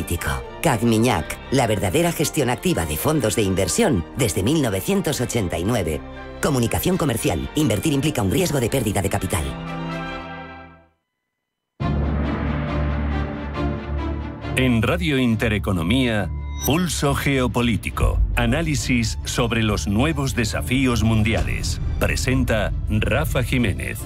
geopolítico. CAC-Miñac, la verdadera gestión activa de fondos de inversión desde 1989. Comunicación comercial. Invertir implica un riesgo de pérdida de capital. En Radio Intereconomía, Pulso Geopolítico. Análisis sobre los nuevos desafíos mundiales. Presenta Rafa Jiménez.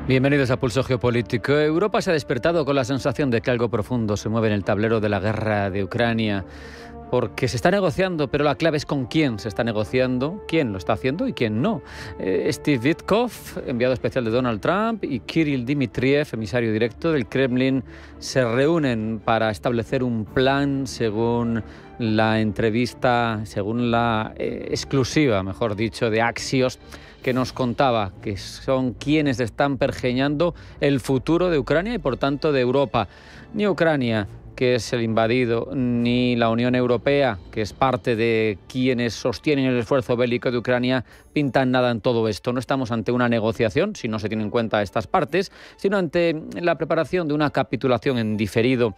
Bienvenidos a Pulso Geopolítico. Europa se ha despertado con la sensación de que algo profundo se mueve en el tablero de la guerra de Ucrania. Porque se está negociando, pero la clave es con quién se está negociando, quién lo está haciendo y quién no. Steve Witkoff, enviado especial de Donald Trump, y Kirill Dmitriev, emisario directo del Kremlin, se reúnen para establecer un plan según la entrevista, según la exclusiva, mejor dicho, de Axios, que nos contaba que son quienes están pergeñando el futuro de Ucrania y por tanto de Europa. Ni Ucrania, que es el invadido, ni la Unión Europea, que es parte de quienes sostienen el esfuerzo bélico de Ucrania, pintan nada en todo esto. No estamos ante una negociación, si no se tienen en cuenta estas partes, sino ante la preparación de una capitulación en diferido.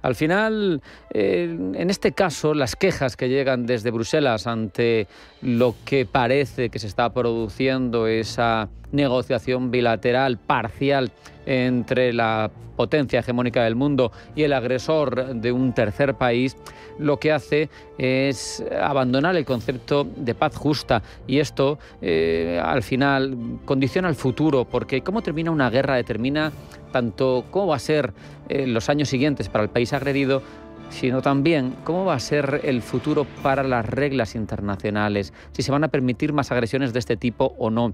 Al final, en este caso, las quejas que llegan desde Bruselas ante lo que parece que se está produciendo esa negociación bilateral parcial entre la potencia hegemónica del mundo y el agresor de un tercer país, lo que hace es abandonar el concepto de paz justa, y esto al final condiciona el futuro, porque cómo termina una guerra determina tanto cómo va a ser los años siguientes para el país agredido, sino también cómo va a ser el futuro para las reglas internacionales, si se van a permitir más agresiones de este tipo o no.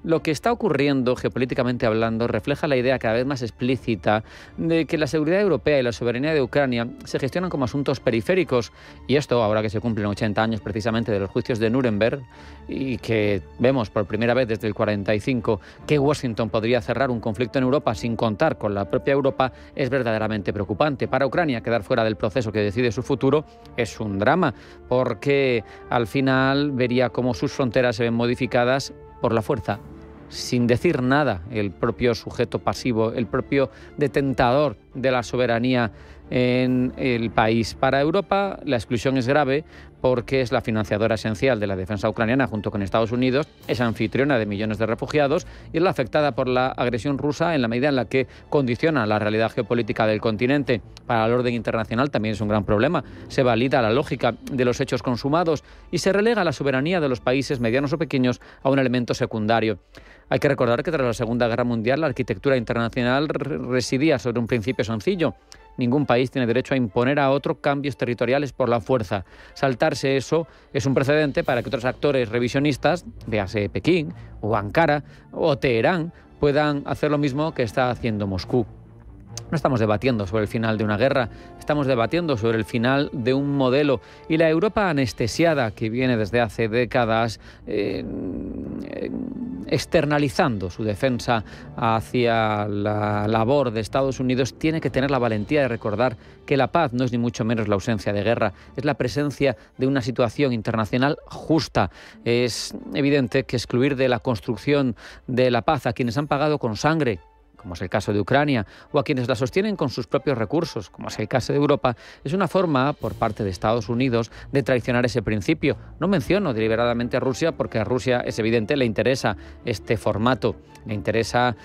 Lo que está ocurriendo, geopolíticamente hablando, refleja la idea cada vez más explícita de que la seguridad europea y la soberanía de Ucrania se gestionan como asuntos periféricos. Y esto, ahora que se cumplen 80 años precisamente de los juicios de Nuremberg, y que vemos por primera vez desde el 45 que Washington podría cerrar un conflicto en Europa sin contar con la propia Europa, es verdaderamente preocupante. Para Ucrania, quedar fuera del proceso que decide su futuro es un drama, porque al final vería cómo sus fronteras se ven modificadas por la fuerza, sin decir nada, el propio sujeto pasivo, el propio detentador de la soberanía en el país. Para Europa la exclusión es grave porque es la financiadora esencial de la defensa ucraniana junto con Estados Unidos, es anfitriona de millones de refugiados y es la afectada por la agresión rusa en la medida en la que condiciona la realidad geopolítica del continente. Para el orden internacional también es un gran problema. Se valida la lógica de los hechos consumados y se relega la soberanía de los países medianos o pequeños a un elemento secundario. Hay que recordar que tras la Segunda Guerra Mundial la arquitectura internacional residía sobre un principio sencillo: ningún país tiene derecho a imponer a otro cambios territoriales por la fuerza. Saltarse eso es un precedente para que otros actores revisionistas, véase Pekín o Ankara o Teherán, puedan hacer lo mismo que está haciendo Moscú. No estamos debatiendo sobre el final de una guerra, estamos debatiendo sobre el final de un modelo, y la Europa anestesiada que viene desde hace décadas externalizando su defensa hacia la labor de Estados Unidos tiene que tener la valentía de recordar que la paz no es ni mucho menos la ausencia de guerra, es la presencia de una situación internacional justa. Es evidente que excluir de la construcción de la paz a quienes han pagado con sangre, como es el caso de Ucrania, o a quienes la sostienen con sus propios recursos, como es el caso de Europa, es una forma, por parte de Estados Unidos, de traicionar ese principio. No menciono deliberadamente a Rusia, porque a Rusia, es evidente, le interesa este formato, le interesa,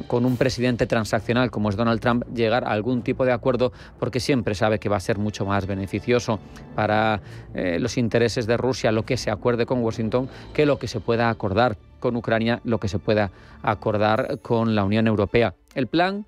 con un presidente transaccional como es Donald Trump, llegar a algún tipo de acuerdo, porque siempre sabe que va a ser mucho más beneficioso para los intereses de Rusia lo que se acuerde con Washington que lo que se pueda acordar con Ucrania, lo que se pueda acordar con la Unión Europea. El plan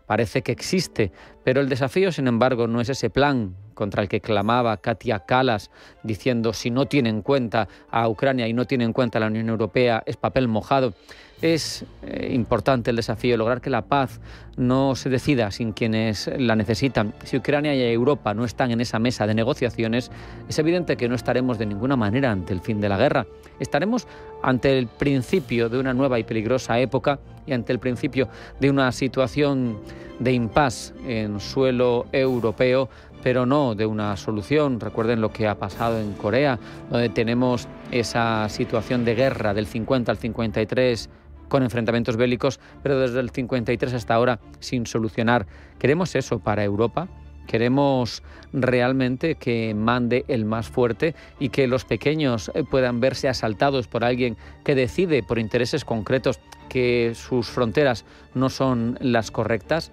parece que existe, pero el desafío, sin embargo, no es ese plan contra el que clamaba Katia Kallas, diciendo si no tiene en cuenta a Ucrania y no tiene en cuenta a la Unión Europea es papel mojado. Es importante el desafío, lograr que la paz no se decida sin quienes la necesitan. Si Ucrania y Europa no están en esa mesa de negociaciones, es evidente que no estaremos de ninguna manera ante el fin de la guerra. Estaremos ante el principio de una nueva y peligrosa época y ante el principio de una situación de impasse en suelo europeo, pero no de una solución. Recuerden lo que ha pasado en Corea, donde tenemos esa situación de guerra del 50 al 53 con enfrentamientos bélicos, pero desde el 53 hasta ahora sin solucionar. ¿Queremos eso para Europa? ¿Queremos realmente que mande el más fuerte y que los pequeños puedan verse asaltados por alguien que decide por intereses concretos que sus fronteras no son las correctas?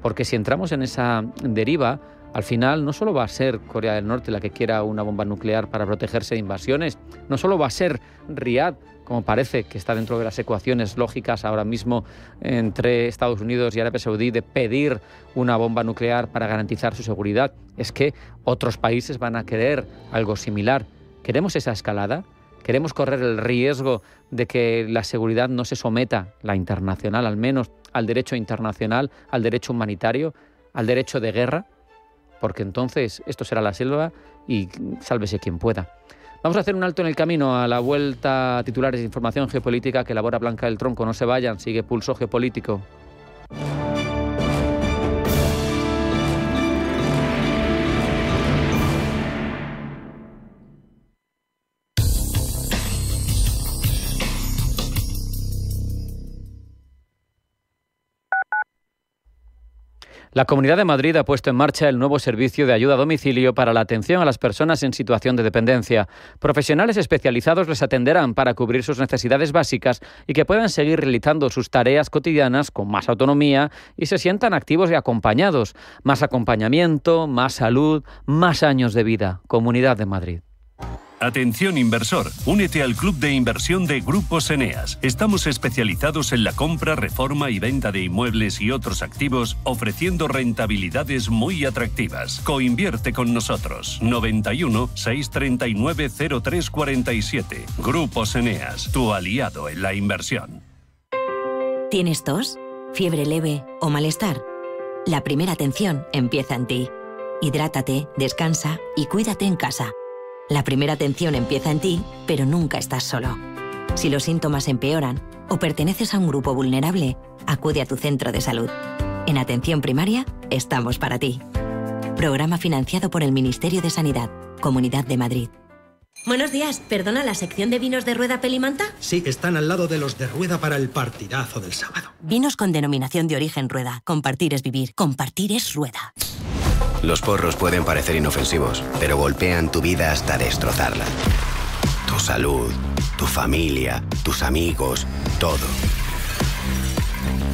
Porque si entramos en esa deriva, al final no solo va a ser Corea del Norte la que quiera una bomba nuclear para protegerse de invasiones, no solo va a ser Riad, como parece que está dentro de las ecuaciones lógicas ahora mismo entre Estados Unidos y Arabia Saudí de pedir una bomba nuclear para garantizar su seguridad. Es que otros países van a querer algo similar. ¿Queremos esa escalada? ¿Queremos correr el riesgo de que la seguridad no se someta, la internacional al menos, al derecho internacional, al derecho humanitario, al derecho de guerra? Porque entonces esto será la selva y sálvese quien pueda. Vamos a hacer un alto en el camino. A la vuelta, titulares de información geopolítica que elabora Blanca del Tronco. No se vayan, sigue Pulso Geopolítico. La Comunidad de Madrid ha puesto en marcha el nuevo servicio de ayuda a domicilio para la atención a las personas en situación de dependencia. Profesionales especializados les atenderán para cubrir sus necesidades básicas y que puedan seguir realizando sus tareas cotidianas con más autonomía y se sientan activos y acompañados. Más acompañamiento, más salud, más años de vida. Comunidad de Madrid. Atención inversor, únete al club de inversión de Grupos Eneas. Estamos especializados en la compra, reforma y venta de inmuebles y otros activos, ofreciendo rentabilidades muy atractivas. Coinvierte con nosotros. 91 639 0347. Grupos Eneas, tu aliado en la inversión. ¿Tienes tos, fiebre leve o malestar? La primera atención empieza en ti. Hidrátate, descansa y cuídate en casa. La primera atención empieza en ti, pero nunca estás solo. Si los síntomas empeoran o perteneces a un grupo vulnerable, acude a tu centro de salud. En Atención Primaria, estamos para ti. Programa financiado por el Ministerio de Sanidad, Comunidad de Madrid. Buenos días, ¿perdona, la sección de vinos de Rueda Pelimanta? Sí, están al lado de los de Rueda para el partidazo del sábado. Vinos con denominación de origen Rueda. Compartir es vivir, compartir es Rueda. Los porros pueden parecer inofensivos, pero golpean tu vida hasta destrozarla. Tu salud, tu familia, tus amigos, todo.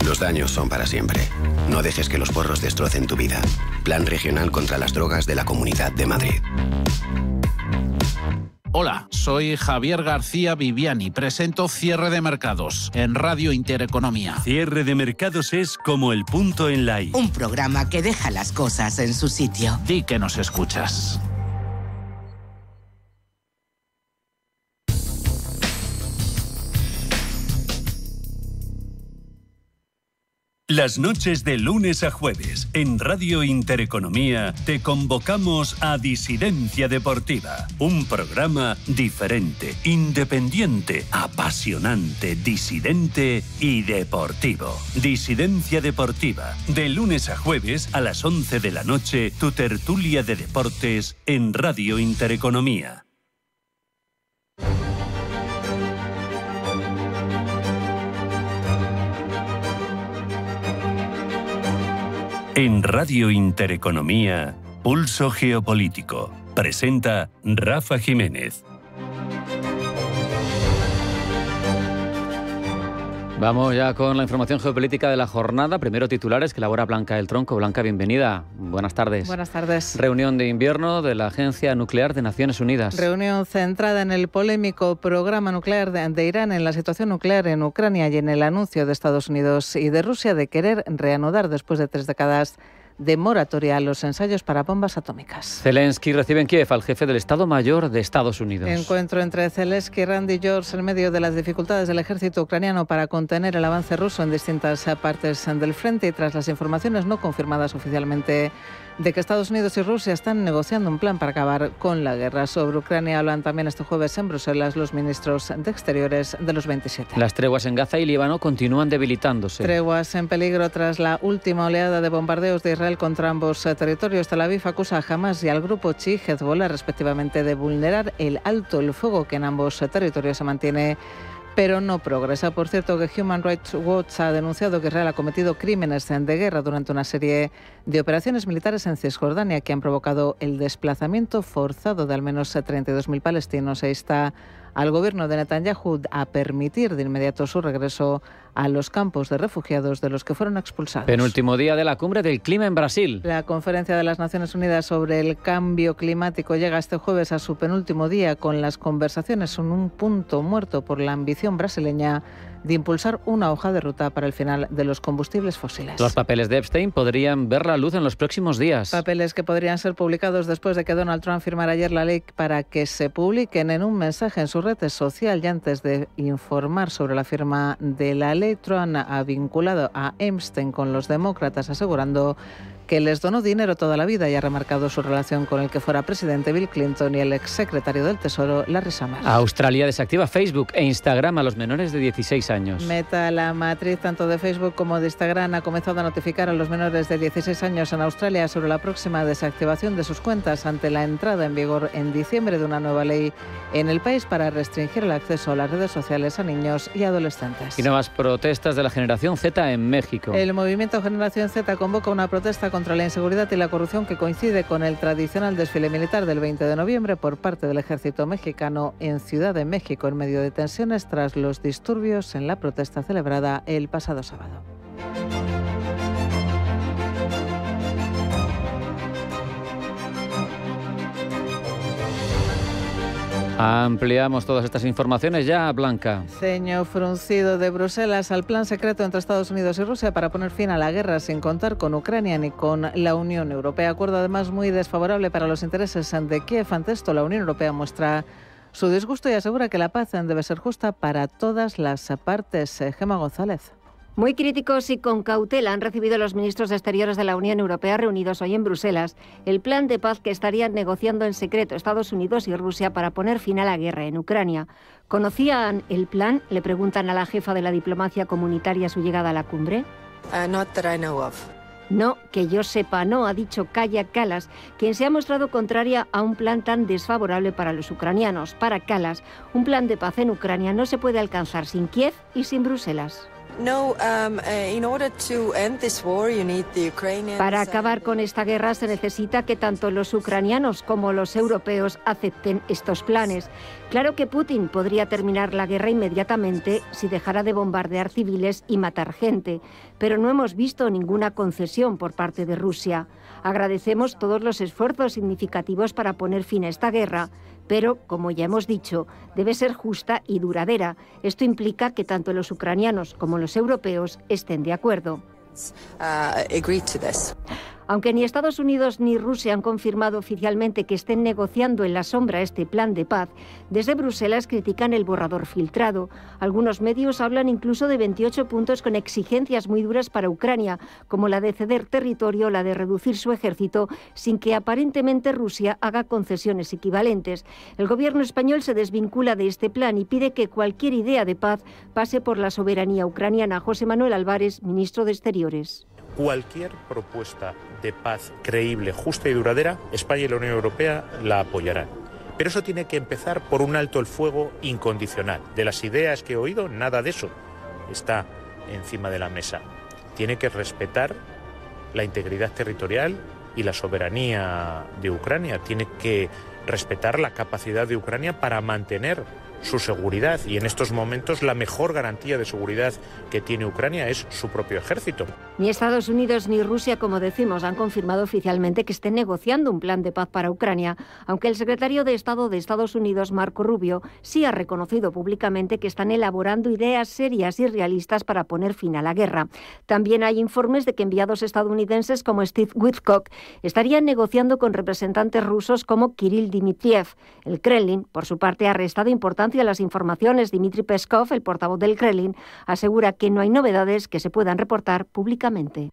Los daños son para siempre. No dejes que los porros destrocen tu vida. Plan Regional contra las Drogas de la Comunidad de Madrid. Hola, soy Javier García Viviani. Presento Cierre de Mercados en Radio Intereconomía. Cierre de Mercados es como el punto en la I. Un programa que deja las cosas en su sitio. Di que nos escuchas. Las noches de lunes a jueves en Radio Intereconomía te convocamos a Disidencia Deportiva, un programa diferente, independiente, apasionante, disidente y deportivo. Disidencia Deportiva, de lunes a jueves a las 11 de la noche, tu tertulia de deportes en Radio Intereconomía. En Radio Intereconomía, Pulso Geopolítico. Presenta Rafa Jiménez. Vamos ya con la información geopolítica de la jornada. Primero titulares que elabora Blanca del Tronco. Blanca, bienvenida. Buenas tardes. Buenas tardes. Reunión de invierno de la Agencia Nuclear de Naciones Unidas. Reunión centrada en el polémico programa nuclear de Irán, en la situación nuclear en Ucrania y en el anuncio de Estados Unidos y de Rusia de querer reanudar después de 3 décadas de moratoria a los ensayos para bombas atómicas. Zelensky recibe en Kiev al jefe del Estado Mayor de Estados Unidos. Encuentro entre Zelensky y Randy George en medio de las dificultades del ejército ucraniano para contener el avance ruso en distintas partes del frente y tras las informaciones no confirmadas oficialmente de que Estados Unidos y Rusia están negociando un plan para acabar con la guerra. Sobre Ucrania hablan también este jueves en Bruselas los ministros de Exteriores de los 27. Las treguas en Gaza y Líbano continúan debilitándose. Treguas en peligro tras la última oleada de bombardeos de Israel Israel contra ambos territorios. Tel Aviv acusa a Hamas y al grupo chií Hezbollah, respectivamente, de vulnerar el alto el fuego que en ambos territorios se mantiene, pero no progresa. Por cierto, que Human Rights Watch ha denunciado que Israel ha cometido crímenes de guerra durante una serie de operaciones militares en Cisjordania que han provocado el desplazamiento forzado de al menos 32.000 palestinos e insta al gobierno de Netanyahu a permitir de inmediato su regreso a los campos de refugiados de los que fueron expulsados. Penúltimo día de la cumbre del clima en Brasil. La conferencia de las Naciones Unidas sobre el cambio climático llega este jueves a su penúltimo día, con las conversaciones en un punto muerto por la ambición brasileña de impulsar una hoja de ruta para el final de los combustibles fósiles. Los papeles de Epstein podrían ver la luz en los próximos días. Papeles que podrían ser publicados después de que Donald Trump firmara ayer la ley para que se publiquen. En un mensaje en su red social y antes de informar sobre la firma de la ley, Trump ha vinculado a Epstein con los demócratas, asegurando que les donó dinero toda la vida y ha remarcado su relación con el que fuera presidente Bill Clinton y el exsecretario del Tesoro Larry Summers. Australia desactiva Facebook e Instagram a los menores de 16 años. Meta, la matriz tanto de Facebook como de Instagram, ha comenzado a notificar a los menores de 16 años en Australia sobre la próxima desactivación de sus cuentas ante la entrada en vigor en diciembre de una nueva ley en el país para restringir el acceso a las redes sociales a niños y adolescentes. Y nuevas protestas de la generación Z en México. El movimiento Generación Z convoca una protesta contra la inseguridad y la corrupción que coincide con el tradicional desfile militar del 20 de noviembre por parte del ejército mexicano en Ciudad de México, en medio de tensiones tras los disturbios en la protesta celebrada el pasado sábado. Ampliamos todas estas informaciones ya, Blanca. Ceño fruncido de Bruselas al plan secreto entre Estados Unidos y Rusia para poner fin a la guerra sin contar con Ucrania ni con la Unión Europea. Acuerdo además muy desfavorable para los intereses de Kiev. Ante esto, la Unión Europea muestra su disgusto y asegura que la paz debe ser justa para todas las partes. Gemma González. Muy críticos y con cautela han recibido los ministros de Exteriores de la Unión Europea reunidos hoy en Bruselas el plan de paz que estarían negociando en secreto Estados Unidos y Rusia para poner fin a la guerra en Ucrania. ¿Conocían el plan? Le preguntan a la jefa de la diplomacia comunitaria a su llegada a la cumbre. Not that I know of. No, que yo sepa, no, ha dicho Kaja Kallas, quien se ha mostrado contraria a un plan tan desfavorable para los ucranianos. Para Kallas, un plan de paz en Ucrania no se puede alcanzar sin Kiev y sin Bruselas. Para acabar con esta guerra se necesita que tanto los ucranianos como los europeos acepten estos planes. Claro que Putin podría terminar la guerra inmediatamente si dejara de bombardear civiles y matar gente, pero no hemos visto ninguna concesión por parte de Rusia. Agradecemos todos los esfuerzos significativos para poner fin a esta guerra, pero, como ya hemos dicho, debe ser justa y duradera. Esto implica que tanto los ucranianos como los europeos estén de acuerdo. Aunque ni Estados Unidos ni Rusia han confirmado oficialmente que estén negociando en la sombra este plan de paz, desde Bruselas critican el borrador filtrado. Algunos medios hablan incluso de 28 puntos con exigencias muy duras para Ucrania, como la de ceder territorio o la de reducir su ejército, sin que aparentemente Rusia haga concesiones equivalentes. El gobierno español se desvincula de este plan y pide que cualquier idea de paz pase por la soberanía ucraniana. José Manuel Álvarez, ministro de Exteriores. Cualquier propuesta de paz creíble, justa y duradera, España y la Unión Europea la apoyarán. Pero eso tiene que empezar por un alto el fuego incondicional. De las ideas que he oído, nada de eso está encima de la mesa. Tiene que respetar la integridad territorial y la soberanía de Ucrania. Tiene que respetar la capacidad de Ucrania para mantener su seguridad, y en estos momentos la mejor garantía de seguridad que tiene Ucrania es su propio ejército. Ni Estados Unidos ni Rusia, como decimos, han confirmado oficialmente que estén negociando un plan de paz para Ucrania, aunque el secretario de Estado de Estados Unidos, Marco Rubio, sí ha reconocido públicamente que están elaborando ideas serias y realistas para poner fin a la guerra. También hay informes de que enviados estadounidenses como Steve Witkoff estarían negociando con representantes rusos como Kirill Dmitriev. El Kremlin, por su parte, ha restado importancia a las informaciones. Dmitry Peskov, el portavoz del Kremlin, asegura que no hay novedades que se puedan reportar públicamente.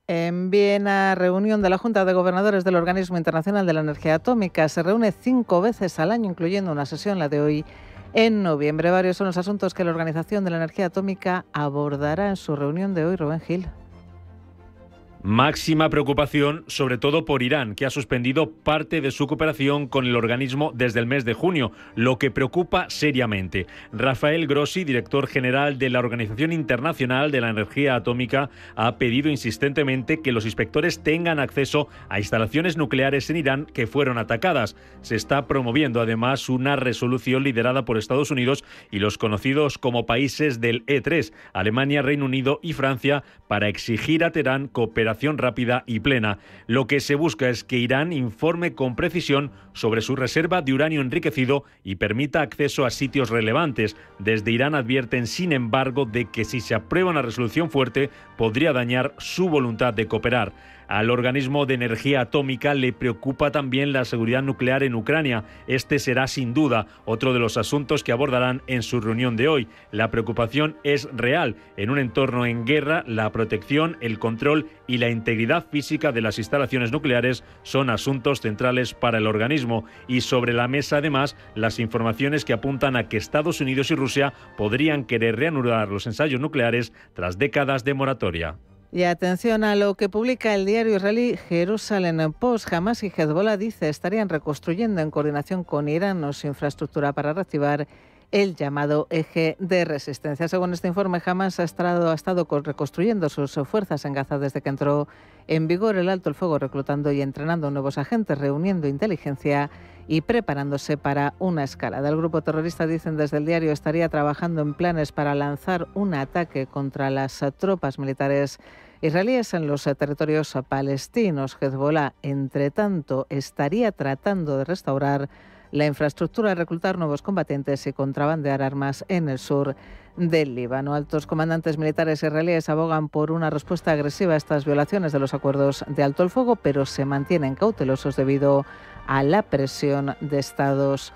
En Viena, reunión de la Junta de Gobernadores del Organismo Internacional de la Energía Atómica. Se reúne 5 veces al año, incluyendo una sesión, la de hoy, en noviembre. Varios son los asuntos que la Organización de la Energía Atómica abordará en su reunión de hoy. Rubén Gil. Máxima preocupación, sobre todo por Irán, que ha suspendido parte de su cooperación con el organismo desde el mes de junio, lo que preocupa seriamente. Rafael Grossi, director general de la Organización Internacional de la Energía Atómica, ha pedido insistentemente que los inspectores tengan acceso a instalaciones nucleares en Irán que fueron atacadas. Se está promoviendo además una resolución liderada por Estados Unidos y los conocidos como países del E3, Alemania, Reino Unido y Francia, para exigir a Teherán cooperación rápida y plena. Lo que se busca es que Irán informe con precisión sobre su reserva de uranio enriquecido y permita acceso a sitios relevantes. Desde Irán advierten, sin embargo, de que si se aprueba una resolución fuerte, podría dañar su voluntad de cooperar. Al organismo de energía atómica le preocupa también la seguridad nuclear en Ucrania. Este será sin duda otro de los asuntos que abordarán en su reunión de hoy. La preocupación es real. En un entorno en guerra, la protección, el control y la integridad física de las instalaciones nucleares son asuntos centrales para el organismo. Y sobre la mesa, además, las informaciones que apuntan a que Estados Unidos y Rusia podrían querer reanudar los ensayos nucleares tras décadas de moratoria. Y atención a lo que publica el diario israelí Jerusalem Post. Hamas y Hezbollah, dice, estarían reconstruyendo en coordinación con Irán su infraestructura para reactivar el llamado eje de resistencia. Según este informe, Hamas ha estado reconstruyendo sus fuerzas en Gaza desde que entró en vigor el alto el fuego, reclutando y entrenando nuevos agentes, reuniendo inteligencia y preparándose para una escalada. El grupo terrorista, dicen desde el diario, estaría trabajando en planes para lanzar un ataque contra las tropas militares israelíes en los territorios palestinos. Hezbollah, entre tanto, estaría tratando de restaurar la infraestructura, reclutar nuevos combatientes y contrabandear armas en el sur del Líbano. Altos comandantes militares israelíes abogan por una respuesta agresiva a estas violaciones de los acuerdos de alto el fuego, pero se mantienen cautelosos debido a la presión de Estados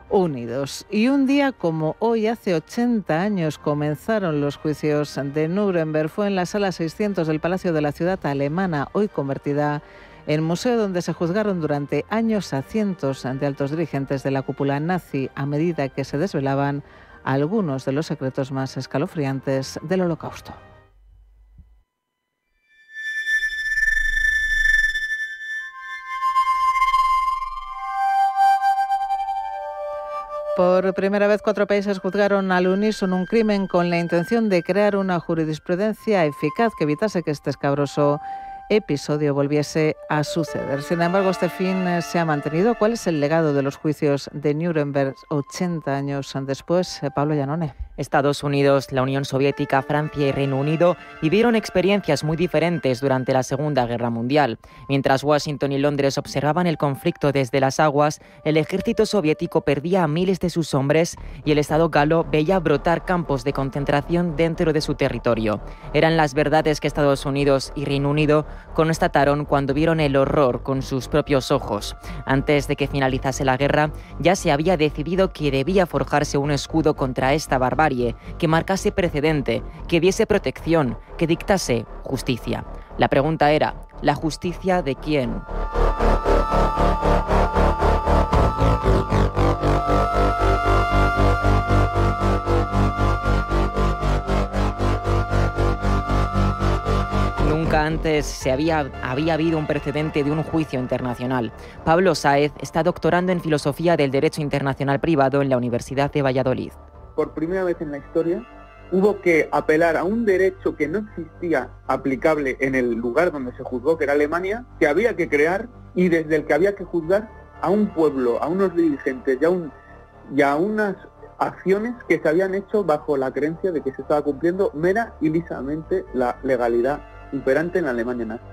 Unidos. Y un día como hoy, hace 80 años, comenzaron los juicios de Nuremberg. Fue en la sala 600 del Palacio de la Ciudad Alemana, hoy convertida en museo, donde se juzgaron durante años a cientos de altos dirigentes de la cúpula nazi, a medida que se desvelaban algunos de los secretos más escalofriantes del Holocausto. Por primera vez, 4 países juzgaron al unísono un crimen con la intención de crear una jurisprudencia eficaz que evitase que este escabroso episodio volviese a suceder. Sin embargo, este fin se ha mantenido. ¿Cuál es el legado de los juicios de Nuremberg 80 años después? Pablo Llanone. Estados Unidos, la Unión Soviética, Francia y Reino Unido vivieron experiencias muy diferentes durante la Segunda Guerra Mundial. Mientras Washington y Londres observaban el conflicto desde las aguas, el ejército soviético perdía a miles de sus hombres y el Estado galo veía brotar campos de concentración dentro de su territorio. Eran las verdades que Estados Unidos y Reino Unido constataron cuando vieron el horror con sus propios ojos. Antes de que finalizase la guerra, ya se había decidido que debía forjarse un escudo contra esta barbarie, que marcase precedente, que diese protección, que dictase justicia. La pregunta era, ¿la justicia de quién? Nunca antes había habido un precedente de un juicio internacional. Pablo Sáez está doctorando en Filosofía del Derecho Internacional Privado en la Universidad de Valladolid. Por primera vez en la historia, hubo que apelar a un derecho que no existía aplicable en el lugar donde se juzgó, que era Alemania, que había que crear y desde el que había que juzgar a un pueblo, a unos dirigentes y a unas acciones que se habían hecho bajo la creencia de que se estaba cumpliendo mera y lisamente la legalidad imperante en la Alemania nazi.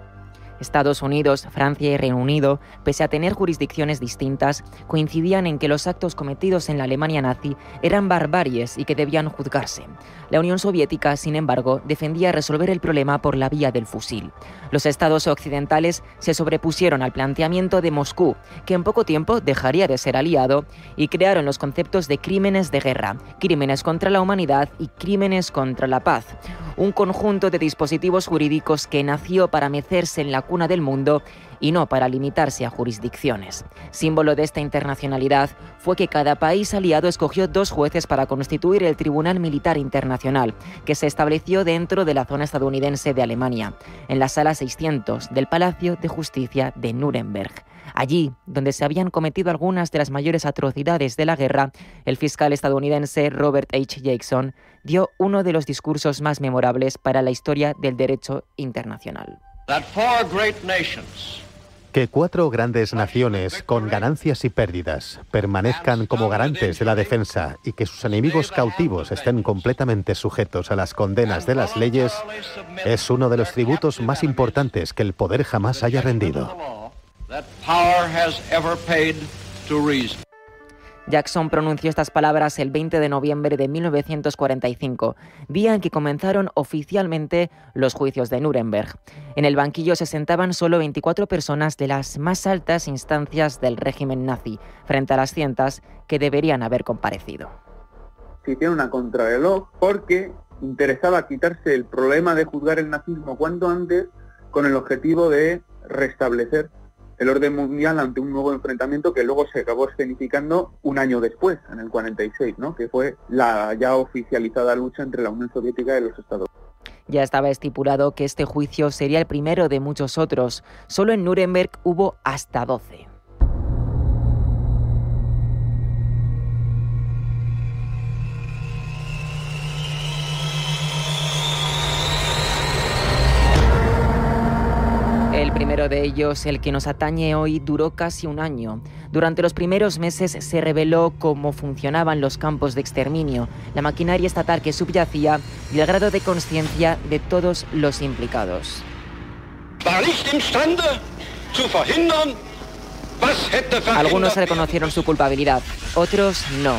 Estados Unidos, Francia y Reino Unido, pese a tener jurisdicciones distintas, coincidían en que los actos cometidos en la Alemania nazi eran barbaries y que debían juzgarse. La Unión Soviética, sin embargo, defendía resolver el problema por la vía del fusil. Los estados occidentales se sobrepusieron al planteamiento de Moscú, que en poco tiempo dejaría de ser aliado, y crearon los conceptos de crímenes de guerra, crímenes contra la humanidad y crímenes contra la paz. un conjunto de dispositivos jurídicos que nació para mecerse en la cuna del mundo y no para limitarse a jurisdicciones. Símbolo de esta internacionalidad fue que cada país aliado escogió 2 jueces para constituir el Tribunal Militar Internacional, que se estableció dentro de la zona estadounidense de Alemania, en la Sala 600 del Palacio de Justicia de Nuremberg. Allí, donde se habían cometido algunas de las mayores atrocidades de la guerra, el fiscal estadounidense Robert H. Jackson dio uno de los discursos más memorables para la historia del derecho internacional. Que 4 grandes naciones, con ganancias y pérdidas, permanezcan como garantes de la defensa y que sus enemigos cautivos estén completamente sujetos a las condenas de las leyes, es uno de los tributos más importantes que el poder jamás haya rendido. Jackson pronunció estas palabras el 20 de noviembre de 1945, día en que comenzaron oficialmente los juicios de Nuremberg. En el banquillo se sentaban solo 24 personas de las más altas instancias del régimen nazi, frente a las cientos que deberían haber comparecido. Se hicieron una contrarreloj porque interesaba quitarse el problema de juzgar el nazismo cuanto antes, con el objetivo de restablecer el orden mundial ante un nuevo enfrentamiento que luego se acabó escenificando un año después, en el 46, ¿no? Que fue la ya oficializada lucha entre la Unión Soviética y los Estados Unidos. Ya estaba estipulado que este juicio sería el primero de muchos otros. Solo en Nuremberg hubo hasta 12. El primero de ellos, el que nos atañe hoy, duró casi un año. Durante los primeros meses se reveló cómo funcionaban los campos de exterminio, la maquinaria estatal que subyacía y el grado de conciencia de todos los implicados. Algunos reconocieron su culpabilidad, otros no.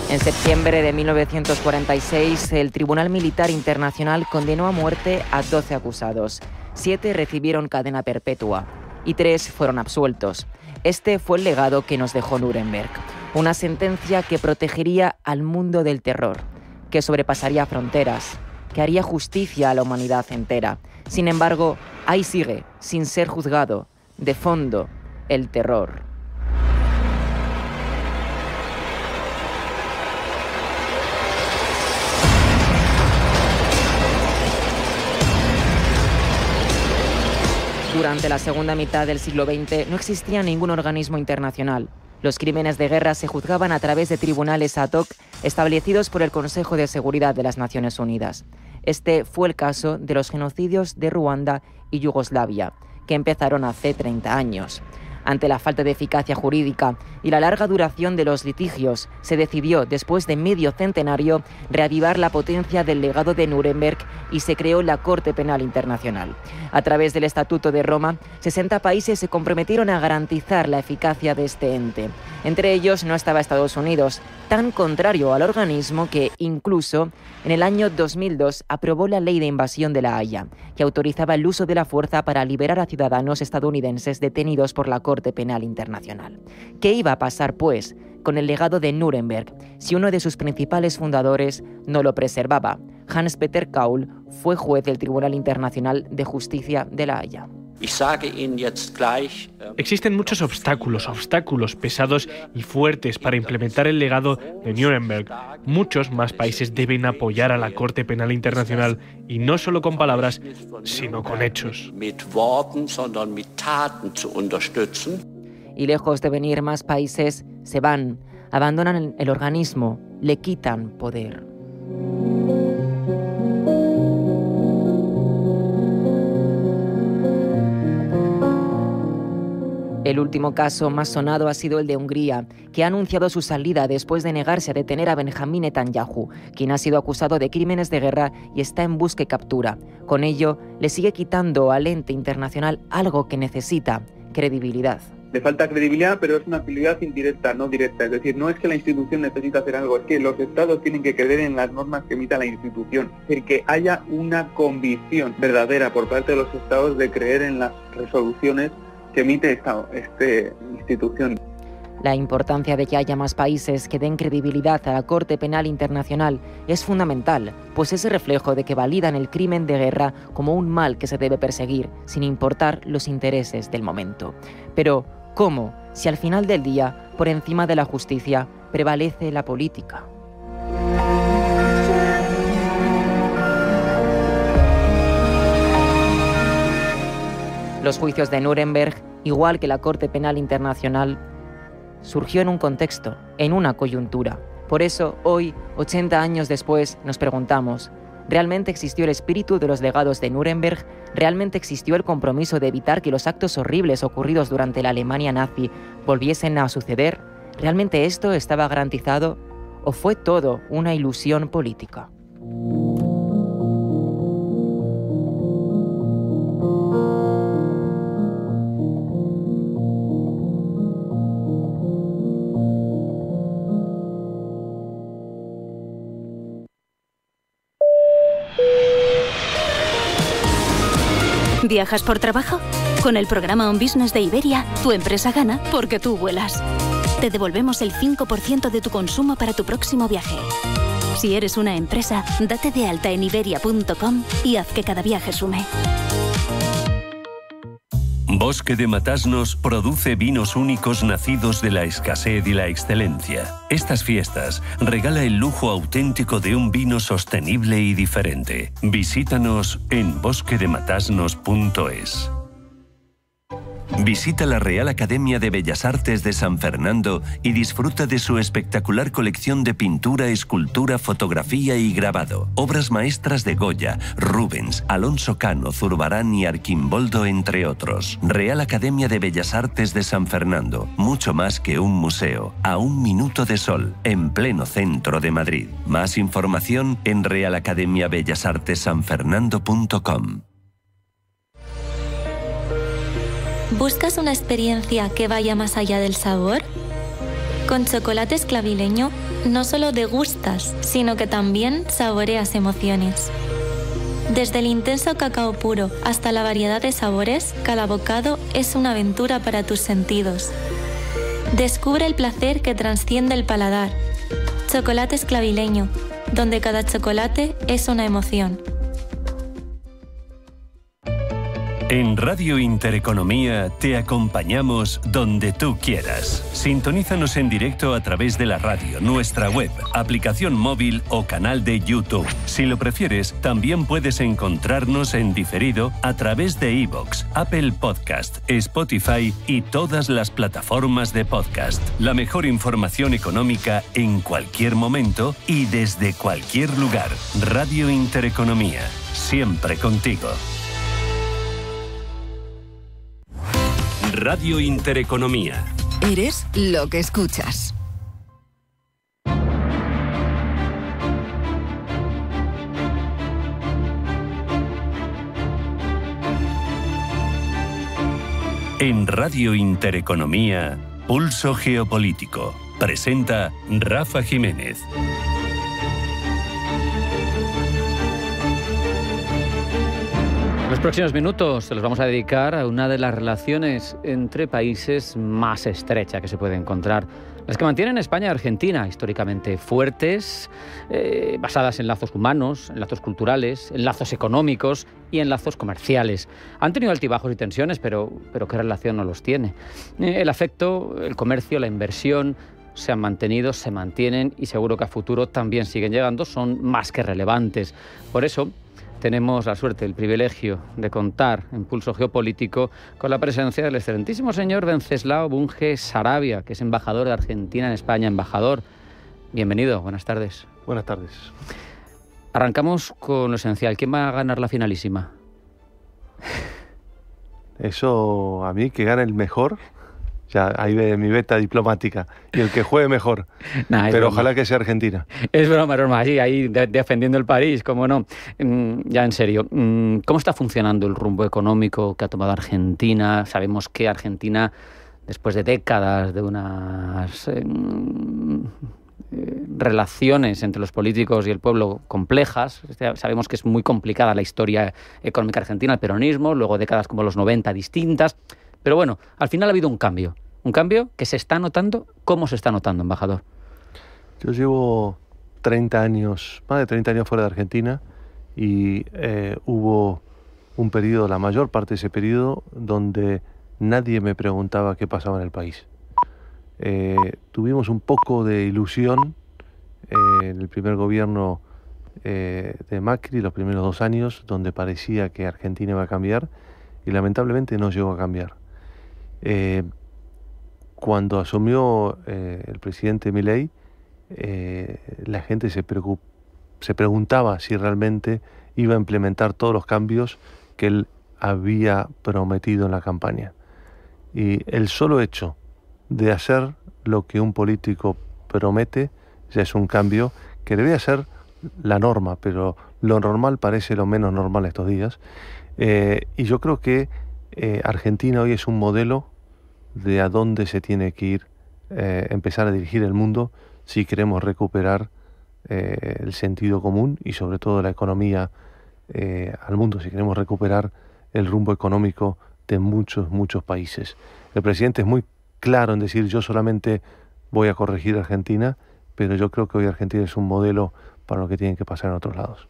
En septiembre de 1946, el Tribunal Militar Internacional condenó a muerte a 12 acusados. 7 recibieron cadena perpetua y 3 fueron absueltos. Este fue el legado que nos dejó Nuremberg. Una sentencia que protegería al mundo del terror, que sobrepasaría fronteras, que haría justicia a la humanidad entera. Sin embargo, ahí sigue, sin ser juzgado, de fondo, el terror. Durante la segunda mitad del siglo XX no existía ningún organismo internacional. Los crímenes de guerra se juzgaban a través de tribunales ad hoc establecidos por el Consejo de Seguridad de las Naciones Unidas. Este fue el caso de los genocidios de Ruanda y Yugoslavia, que empezaron hace 30 años. Ante la falta de eficacia jurídica y la larga duración de los litigios, se decidió, después de medio centenario, reavivar la potencia del legado de Nuremberg y se creó la Corte Penal Internacional. A través del Estatuto de Roma, 60 países se comprometieron a garantizar la eficacia de este ente. Entre ellos no estaba Estados Unidos, tan contrario al organismo que, incluso, en el año 2002 aprobó la Ley de Invasión de La Haya, que autorizaba el uso de la fuerza para liberar a ciudadanos estadounidenses detenidos por la Corte Penal Internacional. ¿Qué iba a pasar, pues, con el legado de Nuremberg si uno de sus principales fundadores no lo preservaba? Hans-Peter Kaul fue juez del Tribunal Internacional de Justicia de La Haya. Existen muchos obstáculos pesados y fuertes para implementar el legado de Nuremberg. Muchos más países deben apoyar a la Corte Penal Internacional y no solo con palabras, sino con hechos. Y lejos de venir más países, se van, abandonan el organismo, le quitan poder. El último caso más sonado ha sido el de Hungría, que ha anunciado su salida después de negarse a detener a Benjamín Netanyahu, quien ha sido acusado de crímenes de guerra y está en busca y captura. Con ello, le sigue quitando al ente internacional algo que necesita: credibilidad. Le falta credibilidad, pero es una credibilidad indirecta, no directa. Es decir, no es que la institución necesite hacer algo, es que los estados tienen que creer en las normas que emita la institución. Es decir, que haya una convicción verdadera por parte de los estados de creer en las resoluciones que emite esta institución. La importancia de que haya más países que den credibilidad a la Corte Penal Internacional es fundamental, pues es el reflejo de que validan el crimen de guerra como un mal que se debe perseguir, sin importar los intereses del momento. Pero, ¿cómo? Si al final del día, por encima de la justicia, prevalece la política. Los juicios de Nuremberg, igual que la Corte Penal Internacional, surgió en un contexto, en una coyuntura. Por eso, hoy, 80 años después, nos preguntamos, ¿realmente existió el espíritu de los legados de Nuremberg? ¿Realmente existió el compromiso de evitar que los actos horribles ocurridos durante la Alemania nazi volviesen a suceder? ¿Realmente esto estaba garantizado? ¿O fue todo una ilusión política? ¿Viajas por trabajo? Con el programa On Business de Iberia, tu empresa gana porque tú vuelas. Te devolvemos el 5% de tu consumo para tu próximo viaje. Si eres una empresa, date de alta en iberia.com y haz que cada viaje sume. Bosque de Matasnos produce vinos únicos nacidos de la escasez y la excelencia. Estas fiestas regala el lujo auténtico de un vino sostenible y diferente. Visítanos en bosquedematasnos.es. Visita la Real Academia de Bellas Artes de San Fernando y disfruta de su espectacular colección de pintura, escultura, fotografía y grabado. Obras maestras de Goya, Rubens, Alonso Cano, Zurbarán y Arquimboldo, entre otros. Real Academia de Bellas Artes de San Fernando. Mucho más que un museo. A un minuto de sol, en pleno centro de Madrid. Más información en realacademiabellasartesanfernando.com. ¿Buscas una experiencia que vaya más allá del sabor? Con Chocolates Clavileño no solo degustas, sino que también saboreas emociones. Desde el intenso cacao puro hasta la variedad de sabores, cada bocado es una aventura para tus sentidos. Descubre el placer que trasciende el paladar. Chocolates Clavileño, donde cada chocolate es una emoción. En Radio Intereconomía te acompañamos donde tú quieras. Sintonízanos en directo a través de la radio, nuestra web, aplicación móvil o canal de YouTube. Si lo prefieres, también puedes encontrarnos en diferido a través de iVoox, Apple Podcast, Spotify y todas las plataformas de podcast. La mejor información económica en cualquier momento y desde cualquier lugar. Radio Intereconomía, siempre contigo. Radio Intereconomía. Eres lo que escuchas. En Radio Intereconomía, Pulso Geopolítico. Presenta Rafa Jiménez. En los próximos minutos se los vamos a dedicar a una de las relaciones entre países más estrecha que se puede encontrar. Las que mantienen España y Argentina, históricamente fuertes, basadas en lazos humanos, en lazos culturales, en lazos económicos y en lazos comerciales. Han tenido altibajos y tensiones, pero ¿qué relación no los tiene? El afecto, el comercio, la inversión se han mantenido, se mantienen y seguro que a futuro también siguen llegando, son más que relevantes. Por eso tenemos la suerte, el privilegio de contar en Pulso Geopolítico con la presencia del excelentísimo señor Wenceslao Bunge Saravia, que es embajador de Argentina en España. Embajador, bienvenido, buenas tardes. Buenas tardes. Arrancamos con lo esencial. ¿Quién va a ganar la finalísima? Eso, a mí, que gane el mejor. Ya, ahí ve mi beta diplomática. Y el que juegue mejor. Pero broma. Ojalá que sea Argentina. Es broma. Sí, ahí defendiendo el París, cómo no. Ya en serio, ¿cómo está funcionando el rumbo económico que ha tomado Argentina? Sabemos que Argentina después de décadas de unas relaciones entre los políticos y el pueblo complejas. Sabemos que es muy complicada la historia económica argentina, el peronismo, luego décadas como los 90 distintas. Pero bueno, al final ha habido un cambio que se está notando. ¿Cómo se está notando, embajador? Yo llevo 30 años, más de 30 años fuera de Argentina, y hubo un periodo, la mayor parte de ese periodo, donde nadie me preguntaba qué pasaba en el país. Tuvimos un poco de ilusión en el primer gobierno de Macri, los primeros 2 años, donde parecía que Argentina iba a cambiar, y lamentablemente no llegó a cambiar. Cuando asumió el presidente Milei, la gente se preguntaba si realmente iba a implementar todos los cambios que él había prometido en la campaña. Y el solo hecho de hacer lo que un político promete ya es un cambio que debería ser la norma, pero lo normal parece lo menos normal estos días. Y yo creo que Argentina hoy es un modelo de a dónde se tiene que ir, empezar a dirigir el mundo si queremos recuperar el sentido común y sobre todo la economía al mundo, si queremos recuperar el rumbo económico de muchos países. El presidente es muy claro en decir: yo solamente voy a corregir a Argentina, pero yo creo que hoy Argentina es un modelo para lo que tienen que pasar en otros lados.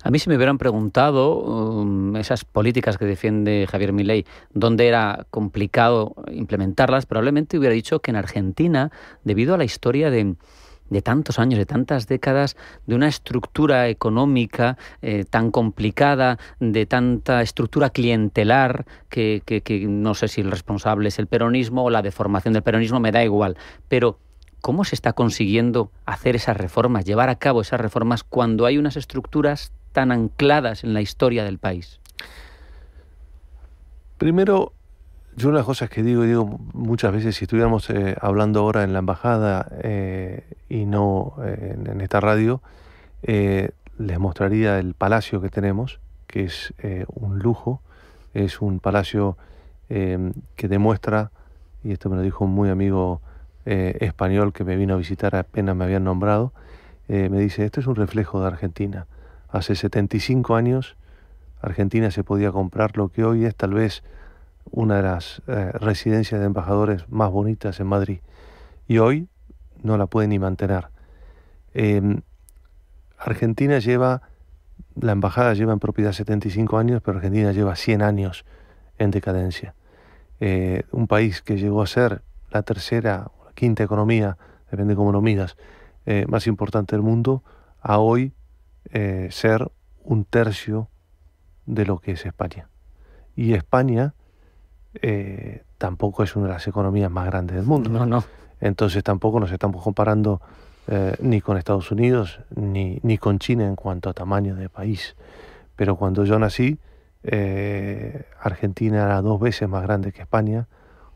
A mí, si me hubieran preguntado esas políticas que defiende Javier Milei, dónde era complicado implementarlas, probablemente hubiera dicho que en Argentina, debido a la historia de tantos años, de tantas décadas, de una estructura económica tan complicada, de tanta estructura clientelar, que no sé si el responsable es el peronismo o la deformación del peronismo, me da igual. Pero ¿cómo se está consiguiendo hacer esas reformas, llevar a cabo esas reformas, cuando hay unas estructuras tan ancladas en la historia del país? Primero, yo una de las cosas que digo muchas veces, si estuviéramos hablando ahora en la embajada y no en esta radio, les mostraría el palacio que tenemos, que es un lujo, es un palacio que demuestra, y esto me lo dijo un muy amigo español que me vino a visitar apenas me habían nombrado, me dice: esto es un reflejo de Argentina. Hace 75 años Argentina se podía comprar lo que hoy es tal vez una de las residencias de embajadores más bonitas en Madrid, y hoy no la puede ni mantener. Argentina la embajada lleva en propiedad 75 años, pero Argentina lleva 100 años en decadencia. Un país que llegó a ser la tercera o la quinta economía, depende cómo lo midas, más importante del mundo, a hoy ser 1/3 de lo que es España. Y España tampoco es una de las economías más grandes del mundo. No. Entonces tampoco nos estamos comparando ni con Estados Unidos ni con China en cuanto a tamaño de país. Pero cuando yo nací, Argentina era 2 veces más grande que España,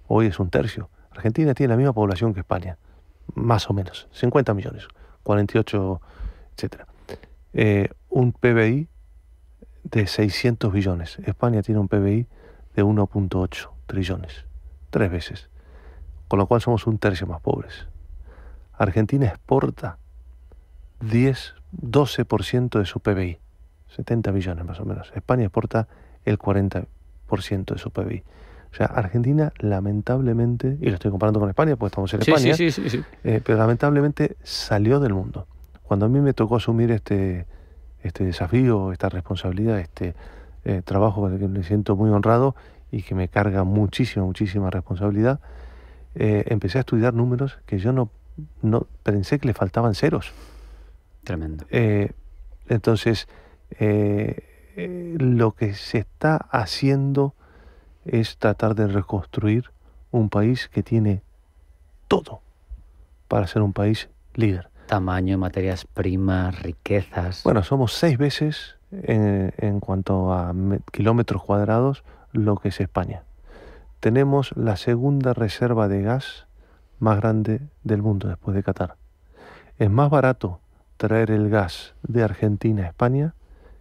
hoy es 1/3. Argentina tiene la misma población que España, más o menos, 50 millones, 48, etc. Un PBI de 600 billones. España tiene un PBI de 1.8 trillones, 3 veces, con lo cual somos 1/3 más pobres. Argentina exporta 12% de su PBI, 70 billones más o menos. España exporta el 40% de su PBI. O sea, Argentina lamentablemente, y lo estoy comparando con España porque estamos en España, sí. Pero lamentablemente salió del mundo. Cuando a mí me tocó asumir este desafío, esta responsabilidad, este trabajo con el que me siento muy honrado y que me carga muchísima responsabilidad, empecé a estudiar números que yo no pensé que le faltaban ceros. Tremendo. Entonces, lo que se está haciendo es tratar de reconstruir un país que tiene todo para ser un país líder. Tamaño, materias primas, riquezas. Bueno, somos 6 veces en cuanto a kilómetros cuadrados lo que es España. Tenemos la segunda reserva de gas más grande del mundo después de Qatar. Es más barato traer el gas de Argentina a España